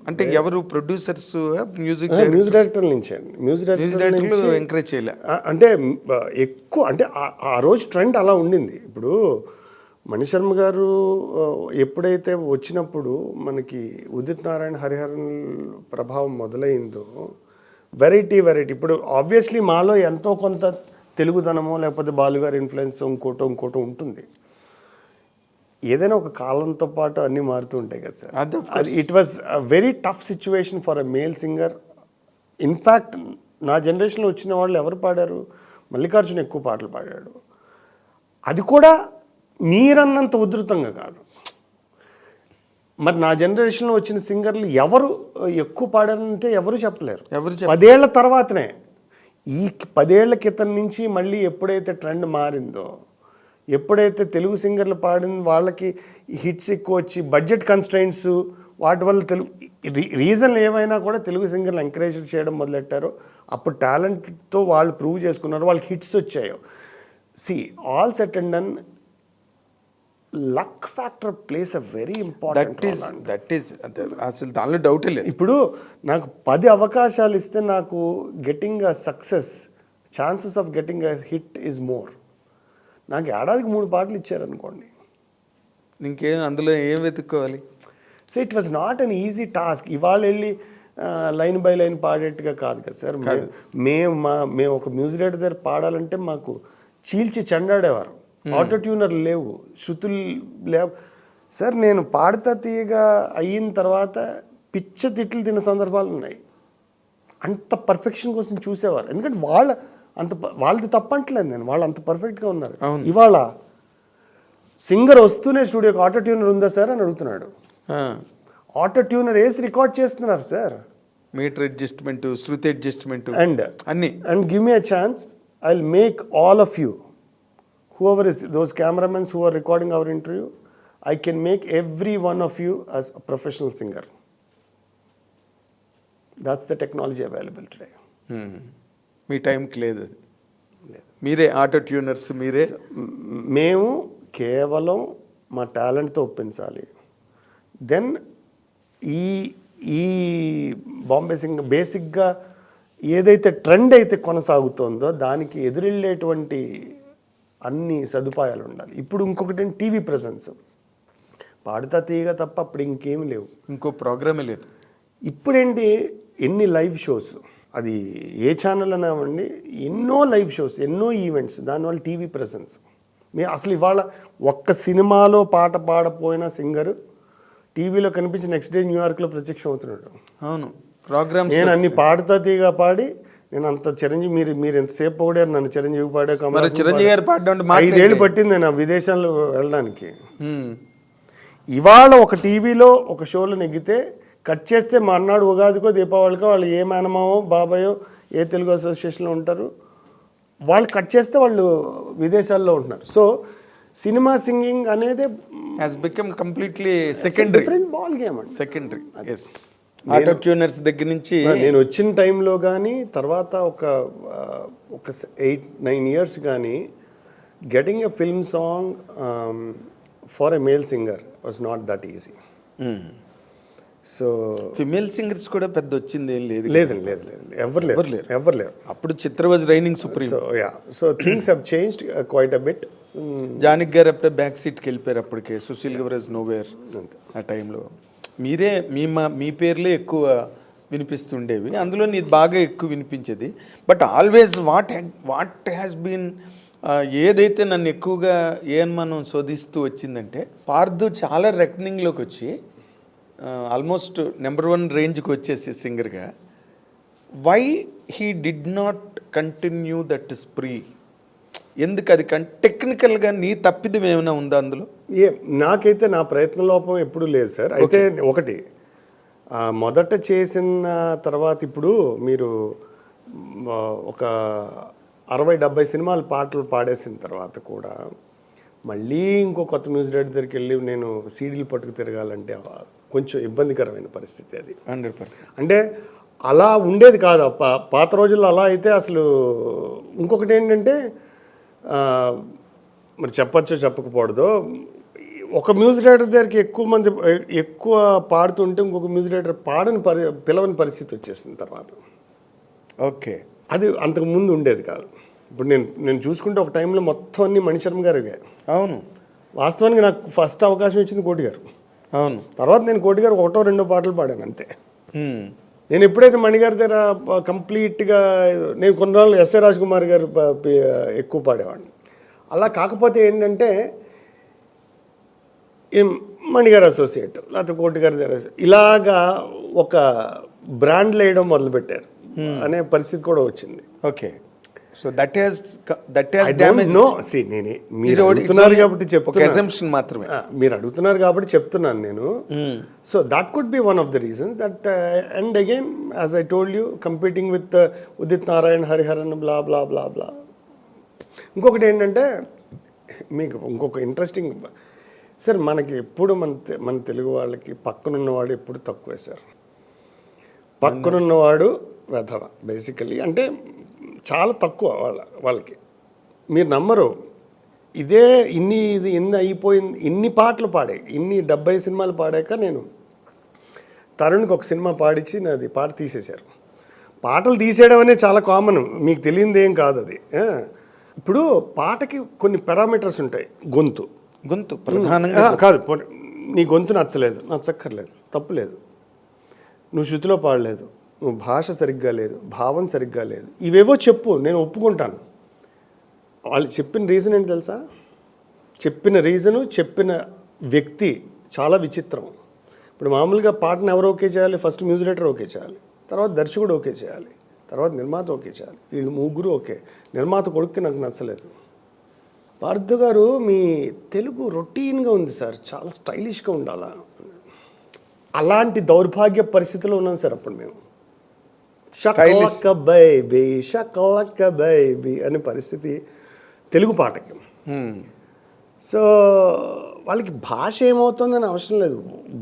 అంటే ఎవరు ప్రొడ్యూసర్స్, మ్యూజిక్ డైరెక్టర్ నుంచి మ్యూజిక్ డైరెక్టర్లు ఎంకరేజ్ చేయలే. అంటే ఎక్కువ అంటే ఆ రోజు ట్రెండ్ అలా ఉండింది. ఇప్పుడు మణిశర్మ గారు ఎప్పుడైతే వచ్చినప్పుడు మనకి ఉదిత్ నారాయణ, హరిహరన్ ప్రభావం మొదలైందో, వెరైటీ ఇప్పుడు ఆబ్వియస్లీ మాలో ఎంతో కొంత తెలుగుదనమో లేకపోతే బాలుగారి ఇన్ఫ్లుయెన్స్ ఇంకోటో ఉంటుంది. ఏదైనా ఒక కాలంతో పాటు అన్నీ మారుతూ ఉంటాయి కదా sir. It was a very tough situation for a male singer. In fact నా జనరేషన్లో వచ్చిన వాళ్ళు ఎవరు పాడారు? మల్లికార్జున ఎక్కువ పాటలు పాడాడు. అది కూడా మీరన్నంత ఉధృతంగా కాదు. మరి నా జనరేషన్లో వచ్చిన సింగర్లు ఎవరు ఎక్కువ పాడారంటే ఎవరు చెప్పలేరు. 10 ఏళ్ల తర్వాతనే, ఈ 10 ఏళ్ల క్రితం నుంచి మళ్ళీ ఎప్పుడైతే ట్రెండ్ మారిందో, ఎప్పుడైతే తెలుగు సింగర్లు పాడిన వాళ్ళకి హిట్స్ ఎక్కువ వచ్చి బడ్జెట్ కన్స్ట్రైంట్స్ వాటి వల్ల రీజన్లు ఏమైనా కూడా తెలుగు సింగర్లు ఎంకరేజ్ చేయడం మొదలెట్టారో, అప్పుడు టాలెంట్తో వాళ్ళు ప్రూవ్ చేసుకున్నారు, వాళ్ళకి హిట్స్ వచ్చాయో. All set and done, luck factor place a very important. That is అసలు దానిలో డౌటే లేదు. ఇప్పుడు నాకు 10 అవకాశాలు ఇస్తే నాకు getting a success chances of getting a hit is more. నాకు ఏడాదికి 3 పాటలు ఇచ్చారనుకోండి, ఇంకేం అందులో ఏం వెతుక్కోవాలి? So it was not an easy task. ఇవాళ వెళ్ళి లైన్ బై లైన్ పాడేట్టుగా కాదు కదా సార్. మేము ఒక మ్యూజిక్ డైరెక్టర్ దగ్గర పాడాలంటే మాకు చీల్చి చెండాడేవారు. ఆటో ట్యూనర్ లేవు, శృతులు లేవు సార్. నేను పాడతా తీయగా అయిన తర్వాత పిచ్చ తిట్లు తిన్న సందర్భాలు ఉన్నాయి. అంత పర్ఫెక్షన్ కోసం చూసేవారు. ఎందుకంటే వాళ్ళది తప్పంటలేదు నేను, వాళ్ళు అంత పర్ఫెక్ట్గా ఉన్నారు. ఇవాళ సింగర్ వస్తూనే స్టూడియోకి ఆటో ట్యూనర్ ఉందా సార్ అని అడుగుతున్నాడు. ఆటో ట్యూనర్ వేసి రికార్డ్ చేస్తున్నారు sir. Metre adjustment, shruti adjustment and give me a chance, I will make all of you, whoever is those cameramen who are recording our interview, I can make every one of you as a professional singer. That's the technology available today. మీ టైంకి లేదు, మీరే auto tuners, మీరే. మేము కేవలం మా టాలెంట్తో ఒప్పించాలి. Then ఈ Bombay singer బేసిక్గా ఏదైతే ట్రెండ్ అయితే కొనసాగుతోందో దానికి ఎదురెళ్ళేటువంటి అన్ని సదుపాయాలు ఉండాలి. ఇప్పుడు ఇంకొకటి టీవీ ప్రెజెన్స్, పాడుతా తీయగా తప్ప అప్పుడు ఇంకేమీ లేవు, ఇంకో ప్రోగ్రామే లేదు. ఇప్పుడేంటి ఎన్ని లైవ్ షోస్, అది ఏ ఛానల్ అన్నామండి, ఎన్నో లైవ్ షోస్, ఎన్నో ఈవెంట్స్, దానివల్ల టీవీ ప్రెజెన్స్. మీరు అసలు ఇవాళ ఒక్క సినిమాలో పాట పాడపోయిన సింగర్ టీవీలో కనిపించి నెక్స్ట్ డే న్యూయార్క్లో ప్రత్యక్షం అవుతున్నాడు. అవును, ప్రోగ్రామ్. నేను అన్ని పాడుతా తీయగా పాడి, నేను అంత చిరంజీవి, మీరు ఎంతసేపు పొగిడారు నన్ను, చిరంజీవి పాడే, చిరంజీవి గారు పాడడం 5 ఏళ్ళు పట్టింది నేను విదేశాల్లో వెళ్ళడానికి. ఇవాళ ఒక టీవీలో ఒక షోలో నెగ్గితే కట్ చేస్తే మర్నాడు ఉగాదికో దీపావళికో వాళ్ళు ఏ మేనమావో బాబాయో ఏ తెలుగు అసోసియేషన్లో ఉంటారు, వాళ్ళు కట్ చేస్తే వాళ్ళు విదేశాల్లో ఉంటున్నారు. సో సినిమా సింగింగ్ అనేది has become completely secondary, different ball game అండి. సెకండరీ. ఆటో ట్యూనర్స్ దగ్గర నుంచి నేను వచ్చిన టైంలో కానీ తర్వాత ఒక 8-9 ఇయర్స్ కానీ getting a film song for a male singer was not that easy. So female singers కూడా పెద్ద వచ్చింది ఏం లేదు. లేదండి, లేదు, ఎవరు లేరు. అప్పుడు Chitra was reigning supreme. So things have changed quite a bit. Janaki garu అప్పుడే బ్యాక్ సీట్కి వెళ్ళిపోయారు అప్పటికే, సుశీల్ గవరేజ్ నోవేర్. ఆ టైంలో మీరే మీ పేర్లే ఎక్కువ వినిపిస్తుండేవి, అందులో నీది బాగా ఎక్కువ వినిపించేది. But always what has been, ఏదైతే నన్ను ఎక్కువగా మనం శోధిస్తూ వచ్చిందంటే, పార్థు చాలా రెకనింగ్లోకి వచ్చి ఆల్మోస్ట్ నెంబర్ 1 రేంజ్కి వచ్చేసి సింగర్గా. Why he did not continue that spree? ఎందుకు? అది టెక్నికల్గా నీ తప్పిదం ఏమైనా ఉందా అందులో? నాకైతే నా ప్రయత్న లోపం ఎప్పుడూ లేదు సార్. అయితే ఒకటి, మొదట చేసిన తర్వాత ఇప్పుడు మీరు ఒక 60-70 సినిమాలు పాటలు పాడేసిన తర్వాత కూడా మళ్ళీ ఇంకో కొత్త మ్యూజిక్ డైరెక్టర్ దగ్గరికి వెళ్ళి నేను సీడీలు పట్టుకు తిరగాలంటే కొంచెం ఇబ్బందికరమైన పరిస్థితి అది. 100%. అంటే అలా ఉండేది కాదు పాత రోజుల్లో. అలా అయితే అసలు ఇంకొకటి ఏంటంటే, మరి చెప్పచ్చో చెప్పకపోవడదో, ఒక మ్యూజిక్ డైరెక్టర్ దగ్గరికి ఎక్కువ పాడుతుంటే ఇంకొక మ్యూజిక్ డైరెక్టర్ పిలవని పరిస్థితి వచ్చేసింది తర్వాత. ఓకే, అది అంతకు ముందు ఉండేది కాదు. ఇప్పుడు నేను చూసుకుంటే ఒక టైంలో మొత్తం అన్ని మణిశర్మ గారు. అవును, వాస్తవానికి నాకు ఫస్ట్ అవకాశం ఇచ్చింది కోటి గారు. అవును, తర్వాత నేను కోటి గారు 1-2 పాటలు పాడాను అంతే. నేను ఎప్పుడైతే మణిగారి దగ్గర కంప్లీట్గా, నేను కొన్ని రోజులు ఎస్ఏ రాజ్ కుమార్ గారు ఎక్కువ పాడేవాడిని. అలా కాకపోతే ఏంటంటే మణిగారు అసోసియేట్, లేకపోతే కోటి గారి దగ్గర ఇలాగా ఒక బ్రాండ్ వేయడం మొదలుపెట్టారు అనే పరిస్థితి కూడా వచ్చింది. Okay, so that has damage. No, see మీరు అడుగుతున్నారు కాబట్టి చెప్తున్నా, మాత్రమే మీరు అడుగుతున్నారు కాబట్టి చెప్తున్నాను నేను. So that could be one of the reasons that. And again as I told you, competing with Udit Narayan, Hariharan, blah blah blah blah. ఇంకొకటి ఏంటంటే, మీకు ఇంకొక ఇంట్రెస్టింగ్ సార్, మనకి ఎప్పుడు మన తెలుగు వాళ్ళకి పక్కనున్నవాడు ఎప్పుడు తక్కువే సార్. పక్కనున్నవాడు వెధవ బేసికలీ, అంటే చాలా తక్కువ వాళ్ళకి. మీరు నమ్మరు, ఇదే ఇన్ని అయిపోయింది, ఇన్ని పాటలు పాడాయి, 70 సినిమాలు పాడాక నేను తరుణ్కి ఒక సినిమా పాడించి నాది పాట తీసేశారు. పాటలు తీసేయడం అనేది చాలా కామన్, మీకు తెలియదు ఏం కాదు అది. ఇప్పుడు పాటకి కొన్ని పారామీటర్స్ ఉంటాయి. గొంతు ప్రధానంగా కాదు, నీ గొంతు నచ్చక్కర్లేదు, తప్పులేదు. నువ్వు శృతిలో పాడలేదు, నువ్వు భాష సరిగ్గా లేదు, భావం సరిగ్గా లేదు, ఇవేవో చెప్పు, నేను ఒప్పుకుంటాను. వాళ్ళు చెప్పిన రీజన్ ఏంటి తెలుసా? చెప్పిన వ్యక్తి చాలా విచిత్రం. ఇప్పుడు మామూలుగా పాటను ఎవరు ఓకే చేయాలి? ఫస్ట్ మ్యూజిక్ డైరెక్టర్ ఓకే చేయాలి, తర్వాత దర్శకుడు ఓకే చేయాలి, తర్వాత నిర్మాత ఓకే చేయాలి. వీళ్ళు ముగ్గురు ఓకే. నిర్మాత కొడుక్కి నాకు నచ్చలేదు. పార్థు గారు మీ తెలుగు రొటీన్గా ఉంది సార్, చాలా స్టైలిష్గా ఉండాలా. అలాంటి దౌర్భాగ్య పరిస్థితిలో ఉన్నాం సార్ అప్పుడు మేము. షకలక బైబీ అనే పరిస్థితి తెలుగు పాటకి. సో వాళ్ళకి భాష ఏమవుతుందని అవసరం లేదు,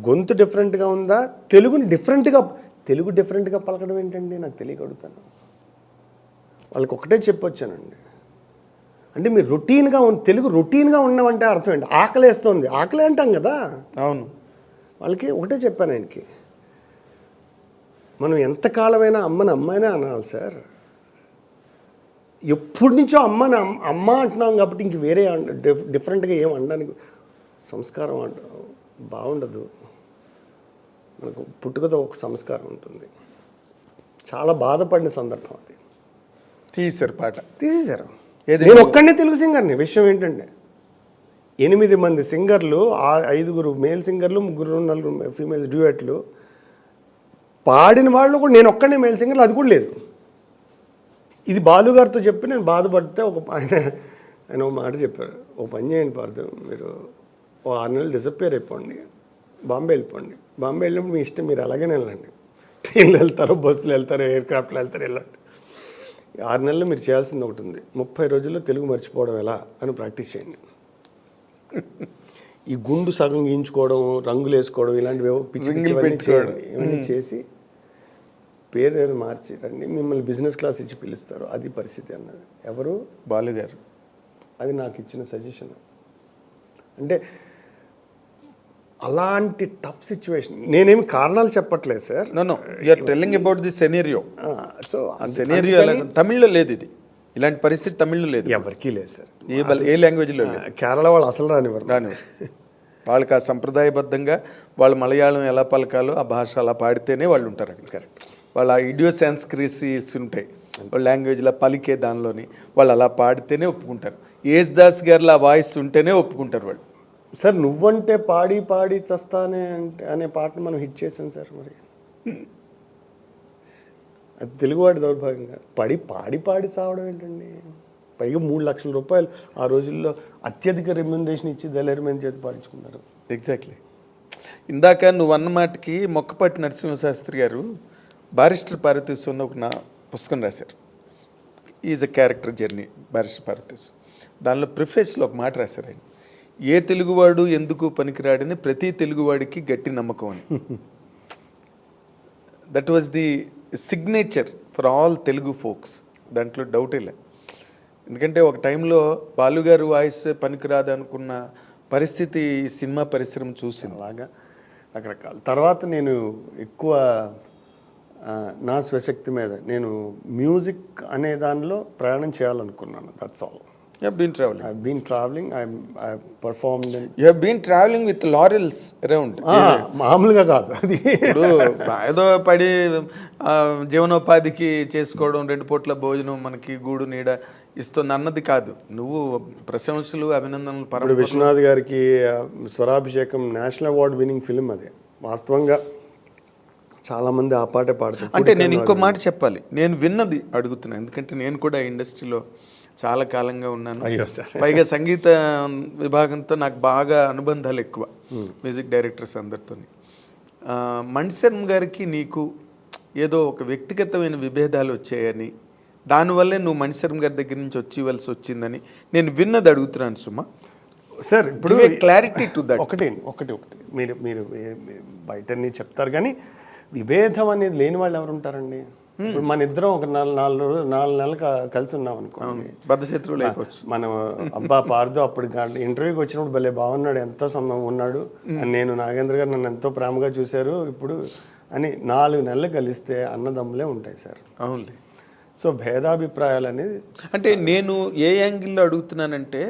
గొంతు డిఫరెంట్గా ఉందా, తెలుగు డిఫరెంట్గా పలకడం ఏంటండి నాకు తెలియక అడుగుతాను. వాళ్ళకి ఒకటే చెప్పొచ్చానండి, అంటే మీరు తెలుగు రొటీన్గా ఉన్నామంటే అర్థం ఏంటి? ఆకలేస్తుంది, ఆకలి అంటాం కదా. అవును. వాళ్ళకి ఒకటే చెప్పాను ఆయనకి, మనం ఎంతకాలమైనా అమ్మాయినే అనాలి సార్. ఎప్పటి నుంచో అమ్మ అంటున్నాం కాబట్టి ఇంక వేరే డిఫరెంట్గా ఏం అనడానికి సంస్కారం బాగుండదు. మనకు పుట్టుకతో ఒక సంస్కారం ఉంటుంది. చాలా బాధపడిన సందర్భం అది. తీసేశారు. నేను ఒక్కడే తెలుగు సింగర్ని. విషయం ఏంటంటే 8 మంది సింగర్లు, 5 మేల్ సింగర్లు, 4 ఫీమేల్ డ్యూయట్లు పాడిన వాళ్ళు కూడా నేను ఒక్కడే మేల్ సింగర్లు, అది కూడా లేదు. ఇది బాలుగారితో చెప్పి నేను బాధపడితే ఆయన ఒక మాట చెప్పారు, ఓ పని చేయండి పార్థు, మీరు 6 నెలలు డిసప్పేర్ అయిపోండి, బాంబే వెళ్ళిపోండి. బాంబే వెళ్ళినప్పుడు మీ ఇష్టం, మీరు అలాగే వెళ్ళండి, ట్రైన్లో వెళ్తారో బస్సులో వెళ్తారో ఎయిర్క్రాఫ్ట్లో వెళ్తారో వెళ్ళండి. 6 నెలలు మీరు చేయాల్సింది ఒకటి ఉంది, 30 రోజుల్లో తెలుగు మర్చిపోవడం ఎలా అని ప్రాక్టీస్ చేయండి. ఈ గుండు సగం గీయించుకోవడం, రంగులు వేసుకోవడం, ఇలాంటివి ఇవన్నీ చేసి పేరు మార్చి రండి, మిమ్మల్ని బిజినెస్ క్లాస్ ఇచ్చి పిలుస్తారు, అది పరిస్థితి అన్నది. ఎవరు? బాలుగారు. అది నాకు ఇచ్చిన సజెషన్. అంటే అలాంటి టఫ్ సిచ్యువేషన్, నేనేమి కారణాలు చెప్పట్లేదు sir. No you are telling about the scenario. So ఆ సెనేరియో తమిళ్లో లేదు, ఇది ఇలాంటి పరిస్థితి తమిళ్లో లేదు, ఎవరికీ లేదు సార్. ఏ లాంగ్వేజ్లో లేదు. కేరళ వాళ్ళు అసలు రానివ్వరు. వాళ్ళకి ఆ సంప్రదాయబద్ధంగా వాళ్ళు మలయాళం ఎలా పలకాలో ఆ భాష అలా పాడితేనే వాళ్ళు ఉంటారు అక్కడ. కరెక్ట్. వాళ్ళ ఇడియోసాంస్క్రిసీస్ ఉంటాయి వాళ్ళ లాంగ్వేజ్లో పలికే దానిలోని, వాళ్ళు అలా పాడితేనే ఒప్పుకుంటారు. యేసుదాస్ గారిలో ఆ వాయిస్ ఉంటేనే ఒప్పుకుంటారు వాళ్ళు. సార్ నువ్వంటే పాడి పాడి చస్తానే అనే పాటను మనం హిట్ చేసాం సార్. మరి అది తెలుగువాడి దౌర్భాగ్యంగా పాడి చావడం ఏంటండి? పైగా 3 లక్షల రూపాయలు ఆ రోజుల్లో అత్యధిక రెమ్యునరేషన్ ఇచ్చి దళారి చేతి పాడించుకున్నారు. ఎగ్జాక్ట్లీ. ఇందాక నువ్వు అన్న మాటకి మొక్కపాటి నరసింహశాస్త్రి గారు బారిస్టర్ పార్వతీస్ ఉన్న ఒక పుస్తకం రాశారు, is a character journey barrister Parvati's. దానిలో ప్రిఫేస్లో ఒక మాట రాశారు ఆయన, ఏ తెలుగువాడు ఎందుకు పనికిరాడని ప్రతి తెలుగువాడికి గట్టి నమ్మకం అని. That was the signature for all Telugu folks, దాంట్లో డౌటే లేదు. ఎందుకంటే ఒక టైంలో బాలుగారు వాయిస్ పనికిరాదు అనుకున్న పరిస్థితి సినిమా పరిశ్రమ చూసింది. అలాగా రకరకాల. తర్వాత నేను ఎక్కువ నా స్వశక్తి మీద నేను మ్యూజిక్ అనే దానిలో ప్రయాణం చేయాలనుకున్నాను. That's all. You have been traveling. I've been traveling. I've performed in. You have been traveling with laurels around. మామూలుగా కాదు అది. ఇప్పుడు ఏదో పడి జీవనోపాధికి చేసుకోవడం, 2 పూట్ల భోజనం మనకి గూడు నీడ ఇస్తుంది అన్నది కాదు. నువ్వు ప్రశంసలు, అభినందనలు. ఇప్పుడు విశ్వనాథ్ గారికి Swarabhishekam national award winning film అది. వాస్తవంగా చాలామంది ఆ పాటే పాడుతారు. అంటే నేను ఇంకో మాట చెప్పాలి, నేను విన్నది అడుగుతున్నాను, ఎందుకంటే నేను కూడా ఇండస్ట్రీలో చాలా కాలంగా ఉన్నాను. పైగా సంగీత విభాగంతో నాకు బాగా అనుబంధాలు ఎక్కువ, మ్యూజిక్ డైరెక్టర్స్ అందరితో. మణిశర్మ గారికి నీకు ఏదో ఒక వ్యక్తిగతమైన విభేదాలు వచ్చాయని, దానివల్లే నువ్వు మణిశర్మ గారి దగ్గర నుంచి వచ్చివలసి వచ్చిందని నేను విన్నది అడుగుతున్నాను సుమా. సార్ ఇప్పుడు క్లారిటీ టు దట్. ఒకటి మీరు బయటని చెప్తారు కానీ విభేదం అనేది లేని వాళ్ళు ఎవరు ఉంటారండి? ఇప్పుడు మన ఇద్దరం ఒక 4 నెలలు కలిసి ఉన్నాం అనుకోండి, బద్ధ శత్రువులు అయిపోవచ్చు. మనం అబ్బా పార్దు అప్పుడు ఇంటర్వ్యూకి వచ్చినప్పుడు భలే బాగున్నాడు, ఎంతో సమయం ఉన్నాడు అని, నేను నాగేంద్ర గారు నన్ను ఎంతో ప్రేమగా చూశారు ఇప్పుడు అని 4 నెలలు కలిస్తే అన్నదమ్ములే ఉంటాయి సార్. అవునులే. సో భేదాభిప్రాయాలు అనేది అంటే నేను ఏ యాంగిల్లో అడుగుతున్నానంటే,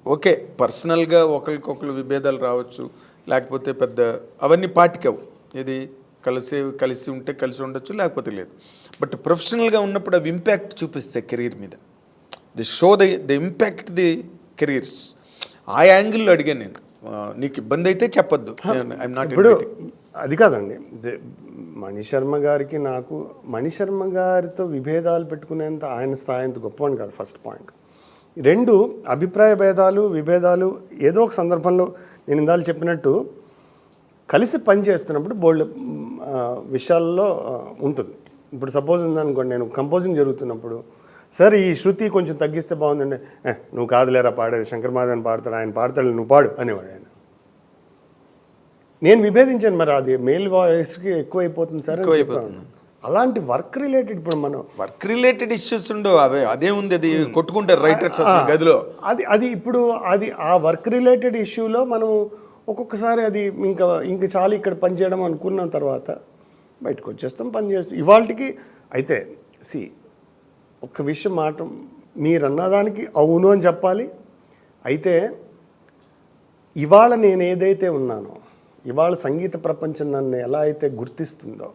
ఓకే పర్సనల్గా ఒకరికొకరు విభేదాలు రావచ్చు, లేకపోతే పెద్ద అవన్నీ పాటికవు, ఇది కలిసి ఉంటే కలిసి ఉండొచ్చు, లేకపోతే లేదు. బట్ ప్రొఫెషనల్గా ఉన్నప్పుడు అవి ఇంపాక్ట్ చూపిస్తాయి కెరీర్ మీద. The show the impact the careers. ఆ యాంగిల్లో అడిగాను నేను. నీకు ఇబ్బంది అయితే చెప్పొద్దు, ఐఎమ్ నాట్. ఇప్పుడు అది కాదండి, మణిశర్మ గారికి నాకు మణిశర్మ గారితో విభేదాలు పెట్టుకునేంత ఆయన స్థాయి అంత గొప్పవాడిని కాదు, ఫస్ట్ పాయింట్. 2 అభిప్రాయ భేదాలు విభేదాలు ఏదో ఒక సందర్భంలో నేను ఇందాక చెప్పినట్టు కలిసి పని చేస్తున్నప్పుడు బోల్డ్ విషయాల్లో ఉంటుంది. ఇప్పుడు సపోజ్ ఉందనుకోండి, నేను కంపోజింగ్ జరుగుతున్నప్పుడు సార్ ఈ శృతి కొంచెం తగ్గిస్తే బాగుందండి, నువ్వు కాదులేరా పాడేది, శంకర్ మాధవన్ పాడతాడు, ఆయన పాడతాడు, నువ్వు పాడు అనేవాడు ఆయన. నేను విభేదించాను, మరి అది మేల్ వాయిస్కి ఎక్కువైపోతుంది సార్ అని చెప్పాను. అలాంటి వర్క్ రిలేటెడ్, ఇప్పుడు మనం వర్క్ రిలేటెడ్ ఇష్యూస్ ఉండవు, అవే అదే ఉంది, అది కొట్టుకుంటారు రైటర్స్ గదిలో. అది ఇప్పుడు ఆ వర్క్ రిలేటెడ్ ఇష్యూలో మనం ఒక్కొక్కసారి అది ఇంకా చాలు ఇక్కడ పని చేయడం అనుకున్న తర్వాత బయటకు వచ్చేస్తాం, పని చేస్తాం ఇవాళకి. అయితే ఒక్క విషయం మాట మీరు అన్నదానికి అవును అని చెప్పాలి. అయితే ఇవాళ నేను ఏదైతే ఉన్నానో, ఇవాళ సంగీత ప్రపంచం నన్ను ఎలా అయితే గుర్తిస్తుందో,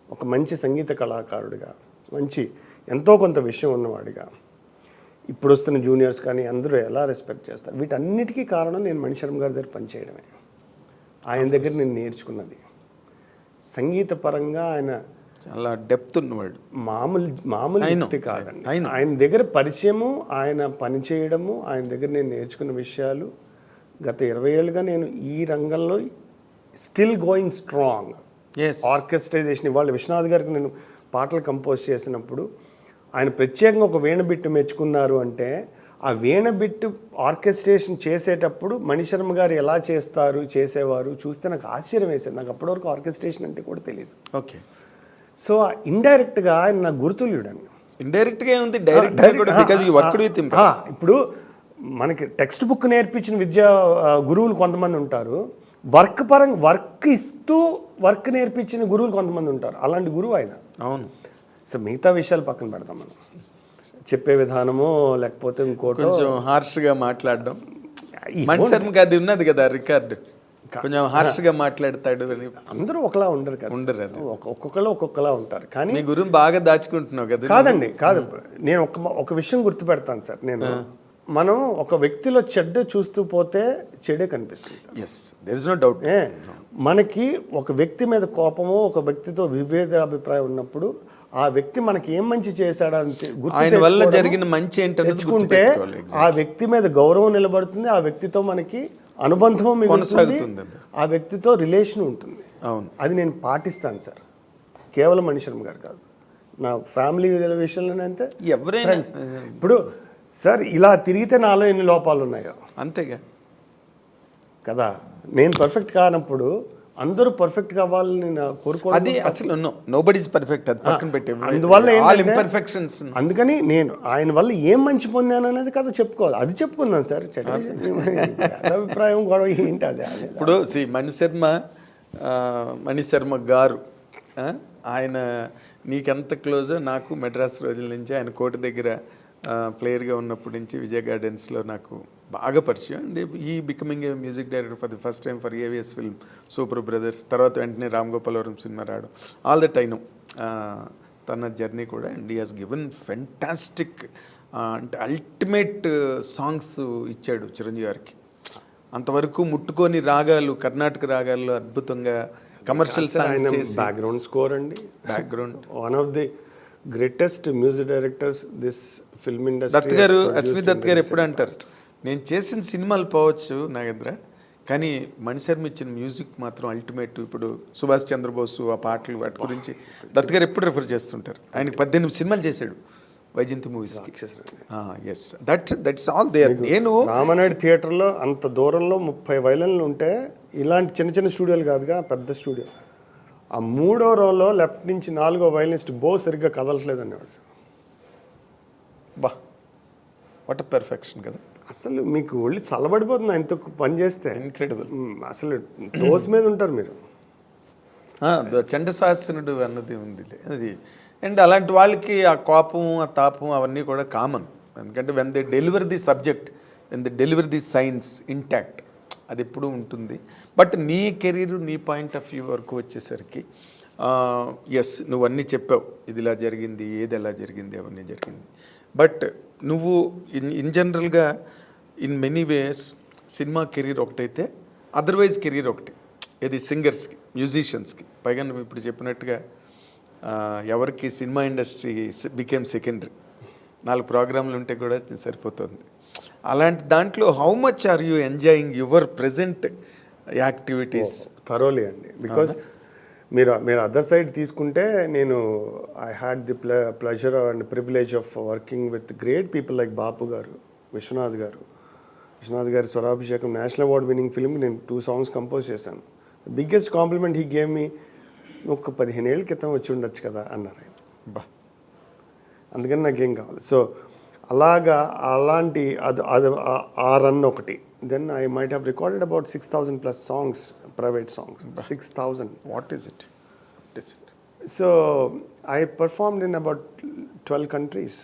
ఒక మంచి సంగీత కళాకారుడిగా, మంచి ఎంతో కొంత విషయం ఉన్నవాడిగా, ఇప్పుడు వస్తున్న జూనియర్స్ కానీ అందరూ ఎలా రెస్పెక్ట్ చేస్తారు, వీటన్నిటికీ కారణం నేను మణిశర్మ గారి దగ్గర పనిచేయడమే. ఆయన దగ్గర నేను నేర్చుకున్నది సంగీత పరంగా ఆయన చాలా డెప్త్ ఉన్నవాడు, మామూలు వ్యక్తి కాదండి. ఆయన దగ్గర పరిచయము, ఆయన పనిచేయడము, ఆయన దగ్గర నేను నేర్చుకున్న విషయాలు గత 20 ఏళ్ళుగా నేను ఈ రంగంలో స్టిల్ గోయింగ్ స్ట్రాంగ్. ఆర్కెస్ట్రైజేషన్ ఇవాళ విశ్వనాథ్ గారికి నేను పాటలు కంపోజ్ చేసినప్పుడు ఆయన ప్రత్యేకంగా ఒక వీణబిట్టు మెచ్చుకున్నారు అంటే, ఆ వీణబిట్టు ఆర్కెస్ట్రేషన్ చేసేటప్పుడు మణిశర్మ గారు ఎలా చేసేవారు చూస్తే నాకు ఆశ్చర్యం వేసేది. నాకు అప్పటివరకు ఆర్కెస్ట్రేషన్ అంటే కూడా తెలియదు. ఓకే. సో ఇండైరెక్ట్గా ఆయన నాకు గుర్తులేడండి. ఇండైరెక్ట్గా ఏముంది, డైరెక్ట్. ఇప్పుడు మనకి టెక్స్ట్ బుక్ నేర్పించిన విద్యా గురువులు కొంతమంది ఉంటారు, వర్క్ ఇస్తూ వర్క్ నేర్పించిన గురువులు కొంతమంది ఉంటారు. అలాంటి గురువు ఆయన. అవును. సో మిగతా విషయాలు పక్కన పెడతాం, మనం చెప్పే విధానమో లేకపోతే ఇంకోటి కొంచెం హార్ష్గా మాట్లాడడం. మణిశర్మ గారి ఉన్నది కదా రికార్డు, కొంచెం హార్ష్గా మాట్లాడతాడు అని. అందరూ ఒకలా ఉండరు కదా, ఉండరు, ఒక్కొక్కరు ఒక్కొక్కలా ఉంటారు. కానీ మీ గురువు బాగా దాచుకుంటున్నావు కదా. కాదండి, కాదు. నేను ఒక విషయం గుర్తుపెడతాను సార్, మనం ఒక వ్యక్తిలో చెడ్డ చూస్తూ పోతే చెడే కనిపిస్తుంది sir. Yes, there is no doubt. మనకి ఒక వ్యక్తి మీద కోపమో, ఒక వ్యక్తితో విభేద అభిప్రాయం ఉన్నప్పుడు ఆ వ్యక్తి మనకి ఏం మంచి చేశాడని ఆయన వల్ల జరిగిన మంచి తెచ్చుకుంటే ఆ వ్యక్తి మీద గౌరవం నిలబడుతుంది, ఆ వ్యక్తితో మనకి అనుబంధం మిగులుతుంది, ఆ వ్యక్తితో రిలేషన్ ఉంటుంది. అవును, అది నేను పాటిస్తాను సార్. కేవలం మణిశర్మ గారు కాదు, నా ఫ్యామిలీ విషయంలోనే అంతే. ఎవరైనా ఇప్పుడు సార్ ఇలా తిరిగితే నాలో ఎన్ని లోపాలు ఉన్నాయో అంతేగా కదా. నేను పర్ఫెక్ట్ కానప్పుడు అందరూ పర్ఫెక్ట్ కావాలని కోరుకోవడం, అది అసలు నోబడీ ఇస్ పర్ఫెక్ట్, అది పక్కన పెట్టి. అందువల్ల ఇంపర్ఫెక్షన్స్. అందుకని నేను ఆయన వల్ల ఏం మంచి పొందాను అనేది కదా చెప్పుకోవాలి. అది చెప్పుకున్నాను సార్. అభిప్రాయం గొడవ ఏంటి అది. ఇప్పుడు మణిశర్మ గారు ఆయన నీకెంత క్లోజో నాకు మెడ్రాస్ రోజుల నుంచి, ఆయన కోట దగ్గర ప్లేయర్గా ఉన్నప్పటి నుంచి విజయ్ గార్డెన్స్లో నాకు బాగా పరిచయం. అండ్ ఈ becoming a music director for the first time for AVS film super brothers, తర్వాత వెంటనే రామ్ గోపాలవరం సినిమా రావడం, ఆల్ దట్ ఐ నో తన జర్నీ కూడా. And he has given fantastic అంటే అల్టిమేట్ సాంగ్స్ ఇచ్చాడు చిరంజీవి గారికి. అంతవరకు ముట్టుకొని రాగాలు, కర్ణాటక రాగాల్లో అద్భుతంగా కమర్షియల్ సాంగ్స్, బ్యాక్గ్రౌండ్ స్కోర్ అండి, background. One of the greatest music directors this film industry. Dutt గారు, అశ్విని దత్ గారు ఎప్పుడు అంటారు, నేను చేసిన సినిమాలు పోవచ్చు నాగేంద్ర, కానీ మణిశర్మ ఇచ్చిన మ్యూజిక్ మాత్రం అల్టిమేట్. ఇప్పుడు సుభాష్ చంద్రబోసు ఆ పాటలు, వాటి గురించి దత్ గారు ఎప్పుడు రెఫర్ చేస్తుంటారు. ఆయనకి 18 సినిమాలు చేశాడు వైజయంతి మూవీస్కి. Yes, that's all there. నేను రామనాయుడు థియేటర్లో అంత దూరంలో 30 వైలన్లు ఉంటే, ఇలాంటి చిన్న చిన్న స్టూడియోలు కాదుగా, పెద్ద స్టూడియో. ఆ 3వ రోలో లెఫ్ట్ నుంచి 4వ వైలినిస్ట్ బో సరిగ్గా కదలట్లేదు అనేవాడు సార్. బా, వాట్ అ పెర్ఫెక్షన్ కదా. అసలు మీకు ఒళ్ళు చల్లబడిపోతుంది ఆయనతో పని చేస్తే. ఇన్క్రెడిబుల్. అసలు డోస్ మీద ఉంటారు మీరు. చండశాసనుడు అన్నది ఉంది అది. అండ్ అలాంటి వాళ్ళకి ఆ కోపం, ఆ తాపం అవన్నీ కూడా కామన్. ఎందుకంటే when they deliver the subject, when they deliver the science intact, అది ఎప్పుడూ ఉంటుంది. బట్ నీ కెరీర్, నీ పాయింట్ ఆఫ్ వ్యూ వరకు వచ్చేసరికి ఎస్, నువ్వు అన్నీ చెప్పావు, ఇది ఇలా జరిగింది, ఏది ఎలా జరిగింది, అవన్నీ జరిగింది. బట్ నువ్వు ఇన్ జనరల్గా in many ways cinema career ఒకటైతే అదర్వైజ్ కెరీర్ ఒకటి, ఇది సింగర్స్కి, మ్యూజిషియన్స్కి. పైగా నువ్వు ఇప్పుడు చెప్పినట్టుగా ఎవరికి సినిమా ఇండస్ట్రీ బికేమ్ సెకండరీ, 4 ప్రోగ్రాంలు ఉంటే కూడా సరిపోతుంది. అలాంటి దాంట్లో how much are you enjoying your present activities? Thoroughly అండి. బికాస్ మీరు అదర్ సైడ్ తీసుకుంటే నేను I had the pleasure and privilege of working with great people like Bapu garu, Vishwanath గారి Swarabhishekam national award winning film నేను 2 songs కంపోజ్ చేశాను. Biggest compliment he gave me, ఒక 15 ఏళ్ళ క్రితం వచ్చి ఉండొచ్చు కదా అన్నారు ఆయన. బా, అందుకని నాకేం కావాలి. సో అలాంటి అది ఆ రన్ ఒకటి. Then I might have recorded about 6,000+ songs, private songs. 6,000. What is it? So I performed in about 12 countries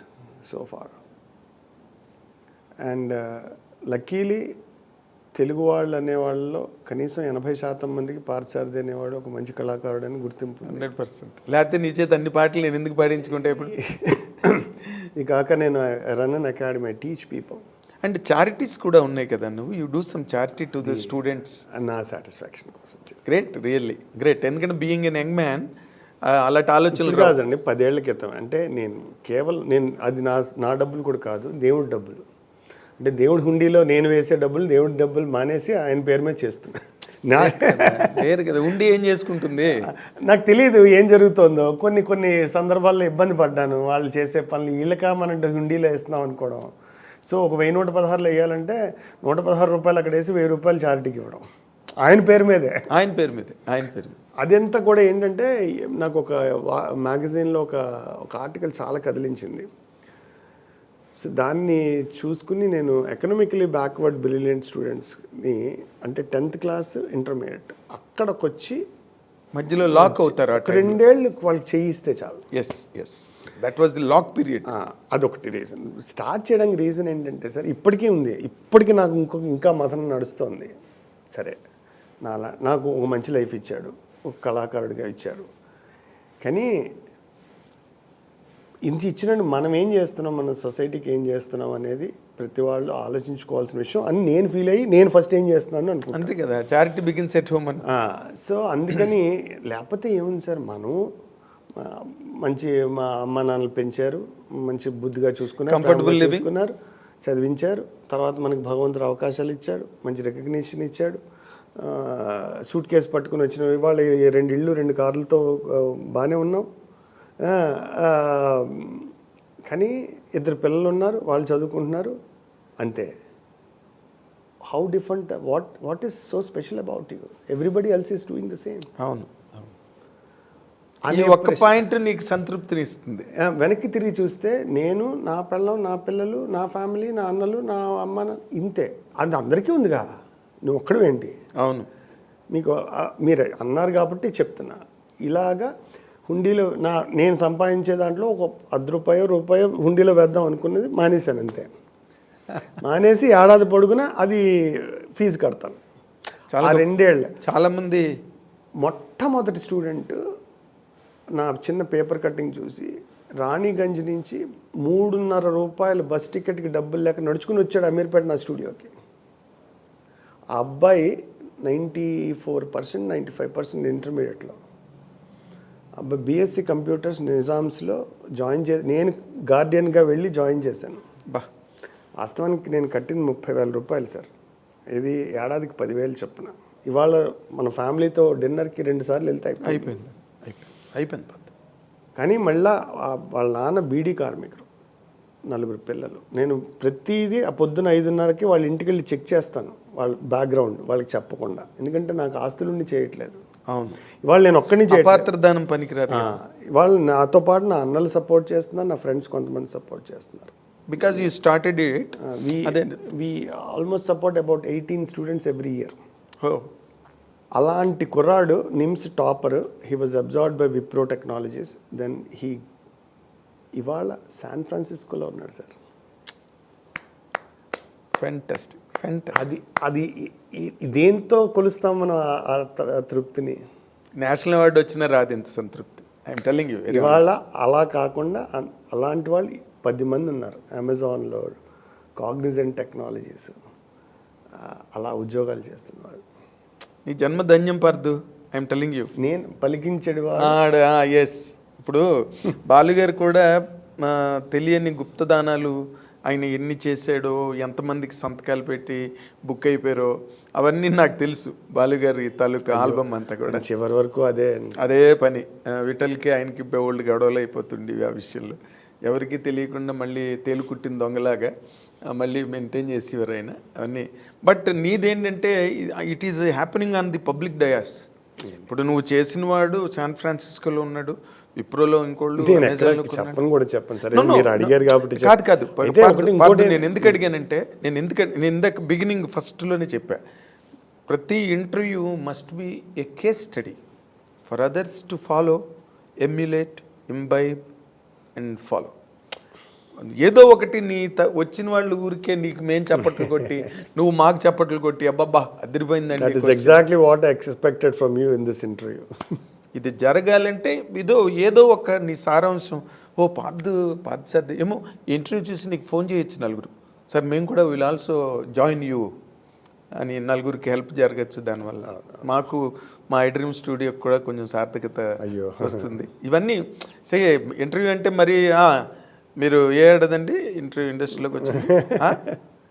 so far. And luckily Telugu వాళ్ళు అనేవాళ్ళలో కనీసం 80% మందికి పార్థసారథి అనేవాడు ఒక మంచి కళాకారుడు అని గుర్తింపు. 100%. లేకపోతే నీ చేత అన్ని పాటలు నేను ఎందుకు పాడించుకుంటే ఇప్పుడు? ఇది కాక నేను run an academy, I teach people. And charities కూడా ఉన్నాయి కదా, నువ్వు you do some charity to the students. నా సాటిస్ఫాక్షన్ కోసం. Great, really great. ఎందుకంటే బీయింగ్ ఎన్ యంగ్ మ్యాన్ అలాంటి ఆలోచనలు కాదండి. 10 ఏళ్ల క్రితం అంటే నేను అది నా డబ్బులు కూడా కాదు, దేవుడి డబ్బులు. అంటే దేవుడి హుండీలో నేను వేసే డబ్బులు, దేవుడి డబ్బులు మానేసి ఆయన పేరు మీద చేస్తున్నా. వేరు కదా, ఉండి ఏం చేసుకుంటుంది? నాకు తెలియదు ఏం జరుగుతుందో. కొన్ని సందర్భాల్లో ఇబ్బంది పడ్డాను. వాళ్ళు చేసే పనులు వీళ్ళకా మనం హుండీలో వేస్తున్నాం అనుకోవడం. సో ఒక 1,116 వేయాలంటే 116 రూపాయలు అక్కడ వేసి 1,000 రూపాయలు చారిటీకి ఇవ్వడం ఆయన పేరు మీదే. అదంతా కూడా ఏంటంటే నాకు ఒక మ్యాగజైన్లో ఒక ఆర్టికల్ చాలా కదిలించింది. సో దాన్ని చూసుకుని నేను ఎకనామికలీ బ్యాక్వర్డ్ బ్రిలియంట్ స్టూడెంట్స్ని, అంటే 10th క్లాస్ ఇంటర్మీడియట్ అక్కడికి వచ్చి మధ్యలో లాక్ అవుతారు. 2 ఏళ్ళు వాళ్ళకి చేయిస్తే చాలు. Yes, that was the lock period. అదొకటి రీజన్. స్టార్ట్ చేయడానికి రీజన్ ఏంటంటే సార్, ఇప్పటికీ ఉంది, ఇప్పటికీ నాకు ఇంకా మతం నడుస్తుంది. సరే, నాకు ఒక మంచి లైఫ్ ఇచ్చాడు, ఒక కళాకారుడిగా ఇచ్చారు. కానీ ఇంత ఇచ్చినట్టు మనం ఏం చేస్తున్నాం, మన సొసైటీకి ఏం చేస్తున్నాం అనేది ప్రతి వాళ్ళు ఆలోచించుకోవాల్సిన విషయం అని నేను ఫీల్ అయ్యి నేను ఫస్ట్ ఏం చేస్తున్నాను అనుకుంటున్నాను. అంతే కదా, చారిటీ బిగిన్స్ ఎట్ హోమ్ అని. సో అందుకని లేకపోతే ఏముంది సార్, మనం మంచి మా అమ్మ నాన్నలు పెంచారు, మంచి బుద్ధిగా చూసుకున్నారు, కంఫర్టబుల్ లివింగ్ చూసుకున్నారు, చదివించారు. తర్వాత మనకు భగవంతుడు అవకాశాలు ఇచ్చాడు, మంచి రికగ్నిషన్ ఇచ్చాడు. సూట్ కేసు పట్టుకుని వచ్చిన ఇవాళ 2 ఇళ్ళు 2 కార్లతో బాగానే ఉన్నాం. కానీ 2 పిల్లలు ఉన్నారు, వాళ్ళు చదువుకుంటున్నారు, అంతే. How different, what is so special about you? Everybody else is doing the same. అవును, అది ఒక్క పాయింట్ నీకు సంతృప్తిని ఇస్తుంది. వెనక్కి తిరిగి చూస్తే నేను, నా పిల్లం, నా పిల్లలు, నా ఫ్యామిలీ, నా అన్నలు, నా అమ్మ, ఇంతే. అది అందరికీ ఉందిగా, నువ్వు ఒక్కడు ఏంటి? అవును, మీకు మీరు అన్నారు కాబట్టి చెప్తున్నా. ఇలాగా హుండీలో నేను సంపాదించే దాంట్లో ఒక 10 రూపాయో హుండీలో వేద్దాం అనుకున్నది మానేశాను, అంతే. మానేసి ఏడాది పొడుగున అది ఫీజు కడతాను. చాలా 2 ఏళ్ళు. చాలామంది మొట్టమొదటి స్టూడెంట్ నా చిన్న పేపర్ కటింగ్ చూసి రాణిగంజ్ నుంచి 3.5 రూపాయలు బస్ టికెట్కి డబ్బులు లేక నడుచుకుని వచ్చాడు అమీర్పేట నా స్టూడియోకి. ఆ అబ్బాయి 94%, 95% ఇంటర్మీడియట్లో. అబ్బాయి బీఎస్సీ కంప్యూటర్స్ నిజామ్స్లో జాయిన్ నేను గార్డియన్గా వెళ్ళి జాయిన్ చేశాను. వాస్తవానికి నేను కట్టింది 30,000 రూపాయలు సార్. ఇది ఏడాదికి 10,000 చొప్పున. ఇవాళ మన ఫ్యామిలీతో డిన్నర్కి 2 సార్లు వెళ్తే అయిపోయింది. కానీ మళ్ళా వాళ్ళ నాన్న బీడీ కార్మికుడు, 4 పిల్లలు. నేను ప్రతిదీ ఆ పొద్దున 5:30కి వాళ్ళ ఇంటికి వెళ్ళి చెక్ చేస్తాను, వాళ్ళ బ్యాక్గ్రౌండ్ వాళ్ళకి చెప్పకుండా. ఎందుకంటే నాకు ఆస్తులుండి చేయట్లేదు. అవును, ఇవాళ నేను ఒక్కడిని చేయట్లేదు. అపాత్రదానం పనికిరాదు ఇవాళ నాతో పాటు నా అన్నలు సపోర్ట్ చేస్తున్నారు, నా ఫ్రెండ్స్ కొంతమంది సపోర్ట్ చేస్తున్నారు. Because you started it. We almost support about 18 students every year. Oh, అలాంటి కుర్రాడు NIMS topper, he was absorbed by Wipro technologies, then ఇవాళ శాన్ ఫ్రాన్సిస్కోలో ఉన్నాడు సార్. ఫ్యాంటాస్టిక్. అది అది దేంతో కొలుస్తాం మనం ఆ తృప్తిని? నేషనల్ అవార్డు వచ్చినా రాదు ఇంత సంతృప్తి. I'm telling you. ఇవాళ అలా కాకుండా అలాంటి వాళ్ళు 10 మంది ఉన్నారు. అమెజాన్లో, కాగ్నిజెంట్ టెక్నాలజీస్, అలా ఉద్యోగాలు చేస్తున్నారు. నీ జన్మ ధన్యం పర్దు. I'm telling you. నేను పలికించడు ఎస్. ఇప్పుడు బాలుగారు కూడా తెలియని గుప్తదానాలు ఆయన ఎన్ని చేశాడో, ఎంతమందికి సంతకాలు పెట్టి బుక్ అయిపోయారో అవన్నీ నాకు తెలుసు. బాలుగారి తాలూకా ఆల్బమ్ అంతా కూడా చివరి వరకు అదే పని. విఠల్కి ఆయనకి బోల్డ్ గొడవలు అయిపోతుండేవి ఆ విషయంలో. ఎవరికి తెలియకుండా మళ్ళీ తేలుకుట్టిన దొంగలాగా మళ్ళీ మెయింటైన్ చేసేవారు ఆయన అవన్నీ. బట్ నీదేంటంటే it is happening on the public dais. ఇప్పుడు నువ్వు చేసిన వాడు శాన్ ఫ్రాన్సిస్కోలో ఉన్నాడు, విప్రోలో ఇంకోళ్ళు, చెప్పను కూడా చెప్పండి సరే, మీరు అడిగారు కాబట్టి. కాదు నేను ఎందుకు అడిగానంటే, నేను ఇందాక బిగినింగ్ ఫస్ట్లోనే చెప్పా, ప్రతి interview must be A case study for others to follow, emulate, imbibe and follow. ఏదో ఒకటి వచ్చిన వాళ్ళు ఊరికే నీకు మేము చప్పట్లు కొట్టి నువ్వు మాకు చప్పట్లు కొట్టి అబ్బబ్బా అదిరిపోయిందండి. Exactly what I expected from you in this interview. ఇది జరగాలంటే ఏదో ఒక నీ సారాంశం. పార్దు సార్ ఏమో ఇంటర్వ్యూ చూసి నీకు ఫోన్ చేయొచ్చు నలుగురు, సార్ మేము కూడా విల్ ఆల్సో జాయిన్ యూ అని, నలుగురికి హెల్ప్ జరగచ్చు దానివల్ల. మాకు మా ఐడ్రీమ్ స్టూడియోకి కూడా కొంచెం సార్థకత వస్తుంది. ఇవన్నీ ఇంటర్వ్యూ అంటే మరి మీరు ఏ ఏడాదండి ఇంటర్వ్యూ ఇండస్ట్రీలోకి వచ్చింది?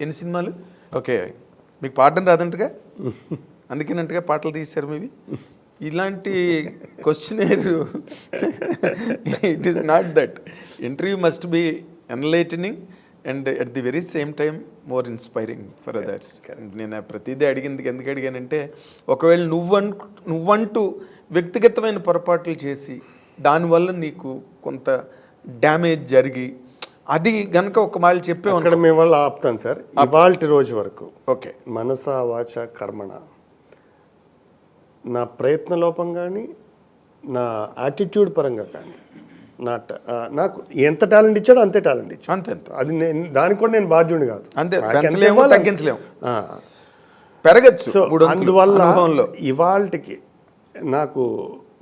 ఎన్ని సినిమాలు? ఓకే, మీకు పాడడం రాదంటగా, అందుకేనంటగా పాటలు తీశారు మీవి. ఇలాంటి questionnaire it is not that. Interview must be enlightening and at the very same time more inspiring for others. నేను ప్రతిదీ ఎందుకు అడిగానంటే, ఒకవేళ నువ్వంటూ వ్యక్తిగతమైన పొరపాట్లు చేసి దానివల్ల నీకు కొంత డ్యామేజ్ జరిగి అది గనక ఒక వాళ్ళు చెప్పే అక్కడ మేము వాళ్ళు ఆపుతాను సార్. ఇవాల్టి రోజు వరకు ఓకే, మనస వాచ కర్మణ, నా ప్రయత్న లోపం కానీ, నా యాటిట్యూడ్ పరంగా కానీ, నాకు ఎంత టాలెంట్ ఇచ్చాడో అంతే టాలెంట్ ఇచ్చాడు. అంతే. అది దానికి కూడా నేను బాధ్యుడిని కాదు. అంతే, తగ్గించలేము, పెరగచ్చు. సో అందువల్ల ఇవాళకి నాకు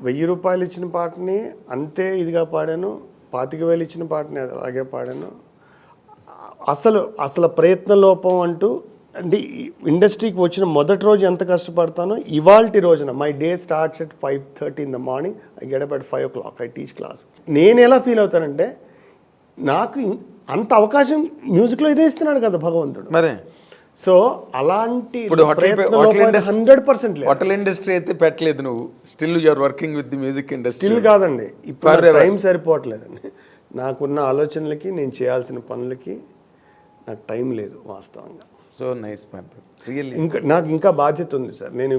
1000 రూపాయలు ఇచ్చిన పాటని అంతే ఇదిగా పాడాను, 25,000 ఇచ్చిన పాటని అలాగే పాడాను. అసలు ప్రయత్న లోపం అంటూ అంటే ఇండస్ట్రీకి వచ్చిన మొదటి రోజు ఎంత కష్టపడతానో ఇవాల్టి రోజున my day starts at 5:30 in the morning, I get up at 5 o'clock, I teach class. నేను ఎలా ఫీల్ అవుతానంటే, నాకు అంత అవకాశం మ్యూజిక్లో ఇదే ఇస్తున్నాడు కదా భగవంతుడు. మరే సో అలాంటి 100% హోటల్ ఇండస్ట్రీ అయితే పెట్టలేదు నువ్వు. Still you're working with the music industry. Still కాదండి, ఇప్పుడు టైం సరిపోవట్లేదండి. నాకున్న ఆలోచనలకి, నేను చేయాల్సిన పనులకి నాకు టైం లేదు వాస్తవంగా. So nice Pardhu, really. నాకు ఇంకా బాధ్యత ఉంది సార్. నేను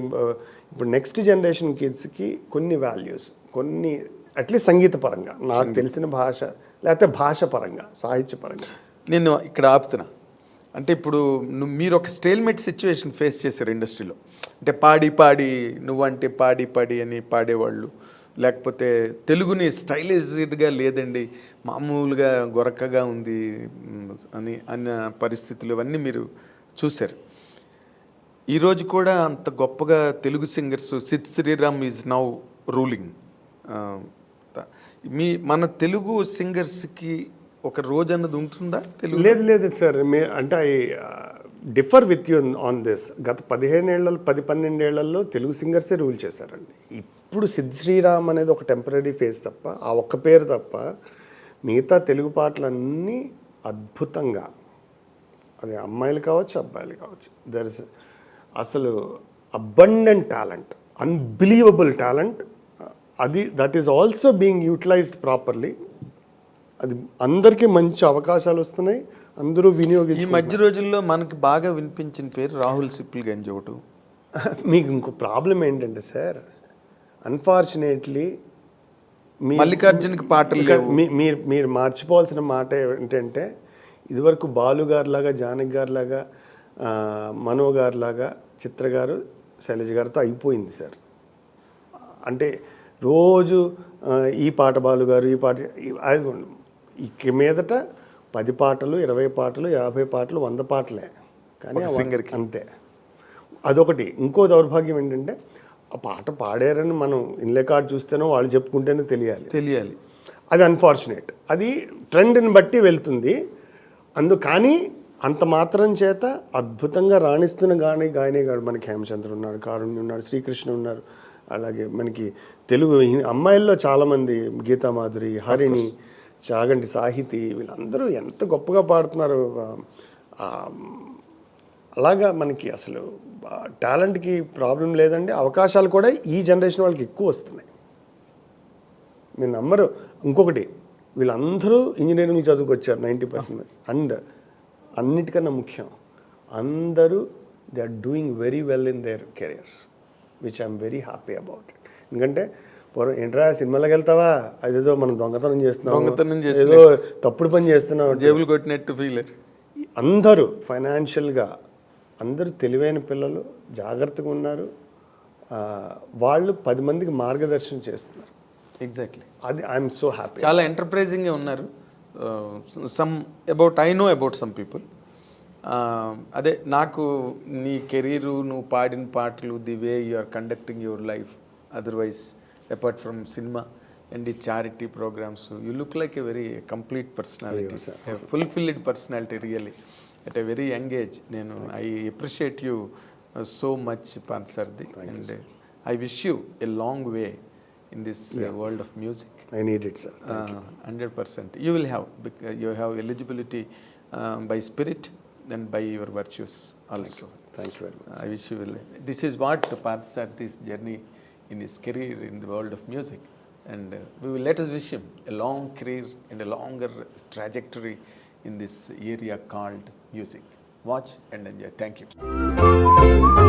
ఇప్పుడు నెక్స్ట్ జనరేషన్ కిడ్స్కి కొన్ని వాల్యూస్, కొన్ని అట్లీస్ట్ సంగీత పరంగా నాకు తెలిసిన భాష, లేకపోతే భాష పరంగా, సాహిత్య పరంగా నేను ఇక్కడ ఆపుతున్నా. అంటే ఇప్పుడు మీరు ఒక స్టేల్మేట్ సిచ్యువేషన్ ఫేస్ చేశారు ఇండస్ట్రీలో. అంటే పాడి నువ్వంటే పాడి అని పాడేవాళ్ళు, లేకపోతే తెలుగుని స్టైలైజ్డ్గా లేదండి, మామూలుగా గొరకగా ఉంది అన్న పరిస్థితులు ఇవన్నీ మీరు చూశారు. ఈరోజు కూడా అంత గొప్పగా Telugu singers, Sid Sriram is now ruling. మన తెలుగు సింగర్స్కి ఒక రోజు అన్నది ఉంటుందా తెలుగు? లేదు సార్, అంటే I differ with you on this. గత 10-12 ఏళ్లలో తెలుగు సింగర్సే రూల్ చేశారండి. ఇప్పుడు సిద్ శ్రీరామ్ అనేది ఒక టెంపరీ ఫేజ్ తప్ప, ఆ ఒక్క పేరు తప్ప మిగతా తెలుగు పాటలన్నీ అద్భుతంగా, అది అమ్మాయిలు కావచ్చు, అబ్బాయిలు కావచ్చు, దర్ ఇస్ అసలు abundant talent, unbelievable talent. That is also being utilized properly. అది అందరికీ మంచి అవకాశాలు వస్తున్నాయి, అందరూ వినియోగించి. ఈ మధ్య రోజుల్లో మనకి బాగా వినిపించిన పేరు రాహుల్ సిప్లిగంజ్ ఒకటి. మీకు ఇంకో ప్రాబ్లం ఏంటంటే సార్, అన్ఫార్చునేట్లీ మల్లికార్జున్కి పాటలు లేవు. మీరు మార్చిపోవాల్సిన మాట ఏంటంటే ఇదివరకు బాలు గారిలాగా, జానకి గారిలాగా, మనో గారిలాగా చిత్ర గారు, శైలజ గారితో అయిపోయింది సార్. అంటే రోజు ఈ పాట బాలు గారు, ఈ పాట ఇక మీదట 10 పాటలు, 20 పాటలు, 50 పాటలు, 100 పాటలే కానీ సింగర్కి అంతే. అదొకటి. ఇంకో దౌర్భాగ్యం ఏంటంటే ఆ పాట పాడారని మనం ఇన్లే కార్డ్ చూస్తేనో వాళ్ళు చెప్పుకుంటేనే తెలియాలి. అది అన్ఫార్చునేట్. అది ట్రెండ్ని బట్టి వెళ్తుంది. కానీ అంత మాత్రం చేత అద్భుతంగా రాణిస్తున్న గాయనిగాడు మనకి హేమచంద్ర ఉన్నాడు, కారుణ్య ఉన్నాడు, శ్రీకృష్ణ ఉన్నారు. అలాగే మనకి తెలుగు అమ్మాయిల్లో చాలామంది, గీతామాధురి, హరిణి, చాగంటి సాహితి, వీళ్ళందరూ ఎంత గొప్పగా పాడుతున్నారు. అలాగా మనకి అసలు టాలెంట్కి ప్రాబ్లం లేదండి. అవకాశాలు కూడా ఈ జనరేషన్ వాళ్ళకి ఎక్కువ వస్తున్నాయి. మీరు నమ్మరు. ఇంకొకటి, వీళ్ళందరూ ఇంజనీరింగ్ చదువుకొచ్చారు 90%. అండ్ అన్నిటికన్నా ముఖ్యం, అందరూ they are doing very well in their careers, which I'm very happy about it. ఎందుకంటే ఏంట్రా సినిమాలోకి వెళ్తావా, అదేదో మనం దొంగతనం చేస్తున్నాం, ఏదో తప్పుడు పని చేస్తున్నాం, జేబులు కొట్టినట్టు ఫీల్. అందరూ ఫైనాన్షియల్గా అందరూ తెలివైన పిల్లలు, జాగ్రత్తగా ఉన్నారు. వాళ్ళు 10 మందికి మార్గదర్శనం చేస్తున్నారు. ఎగ్జాక్ట్లీ. అది ఐఎమ్ సో హ్యాపీ. చాలా ఎంటర్ప్రైజింగ్గా ఉన్నారు. I know about some people. అదే నాకు నీ కెరీరు, నువ్వు పాడిన పాటలు, the way you are conducting your life, otherwise apart from cinema and the charity programmes, you look like a very complete personality, fulfilled personality really at a very young age. I appreciate you so much, Pansardi, and I wish you a long way in this world of music. I need it, sir. 100%. You will have, you have eligibility by spirit and by your virtues also. Thank you very much. I wish you will. This is what Pansardi's journey in his career in the world of music, and let us wish him a long career and a longer trajectory in this area called music. Watch and enjoy. Thank you.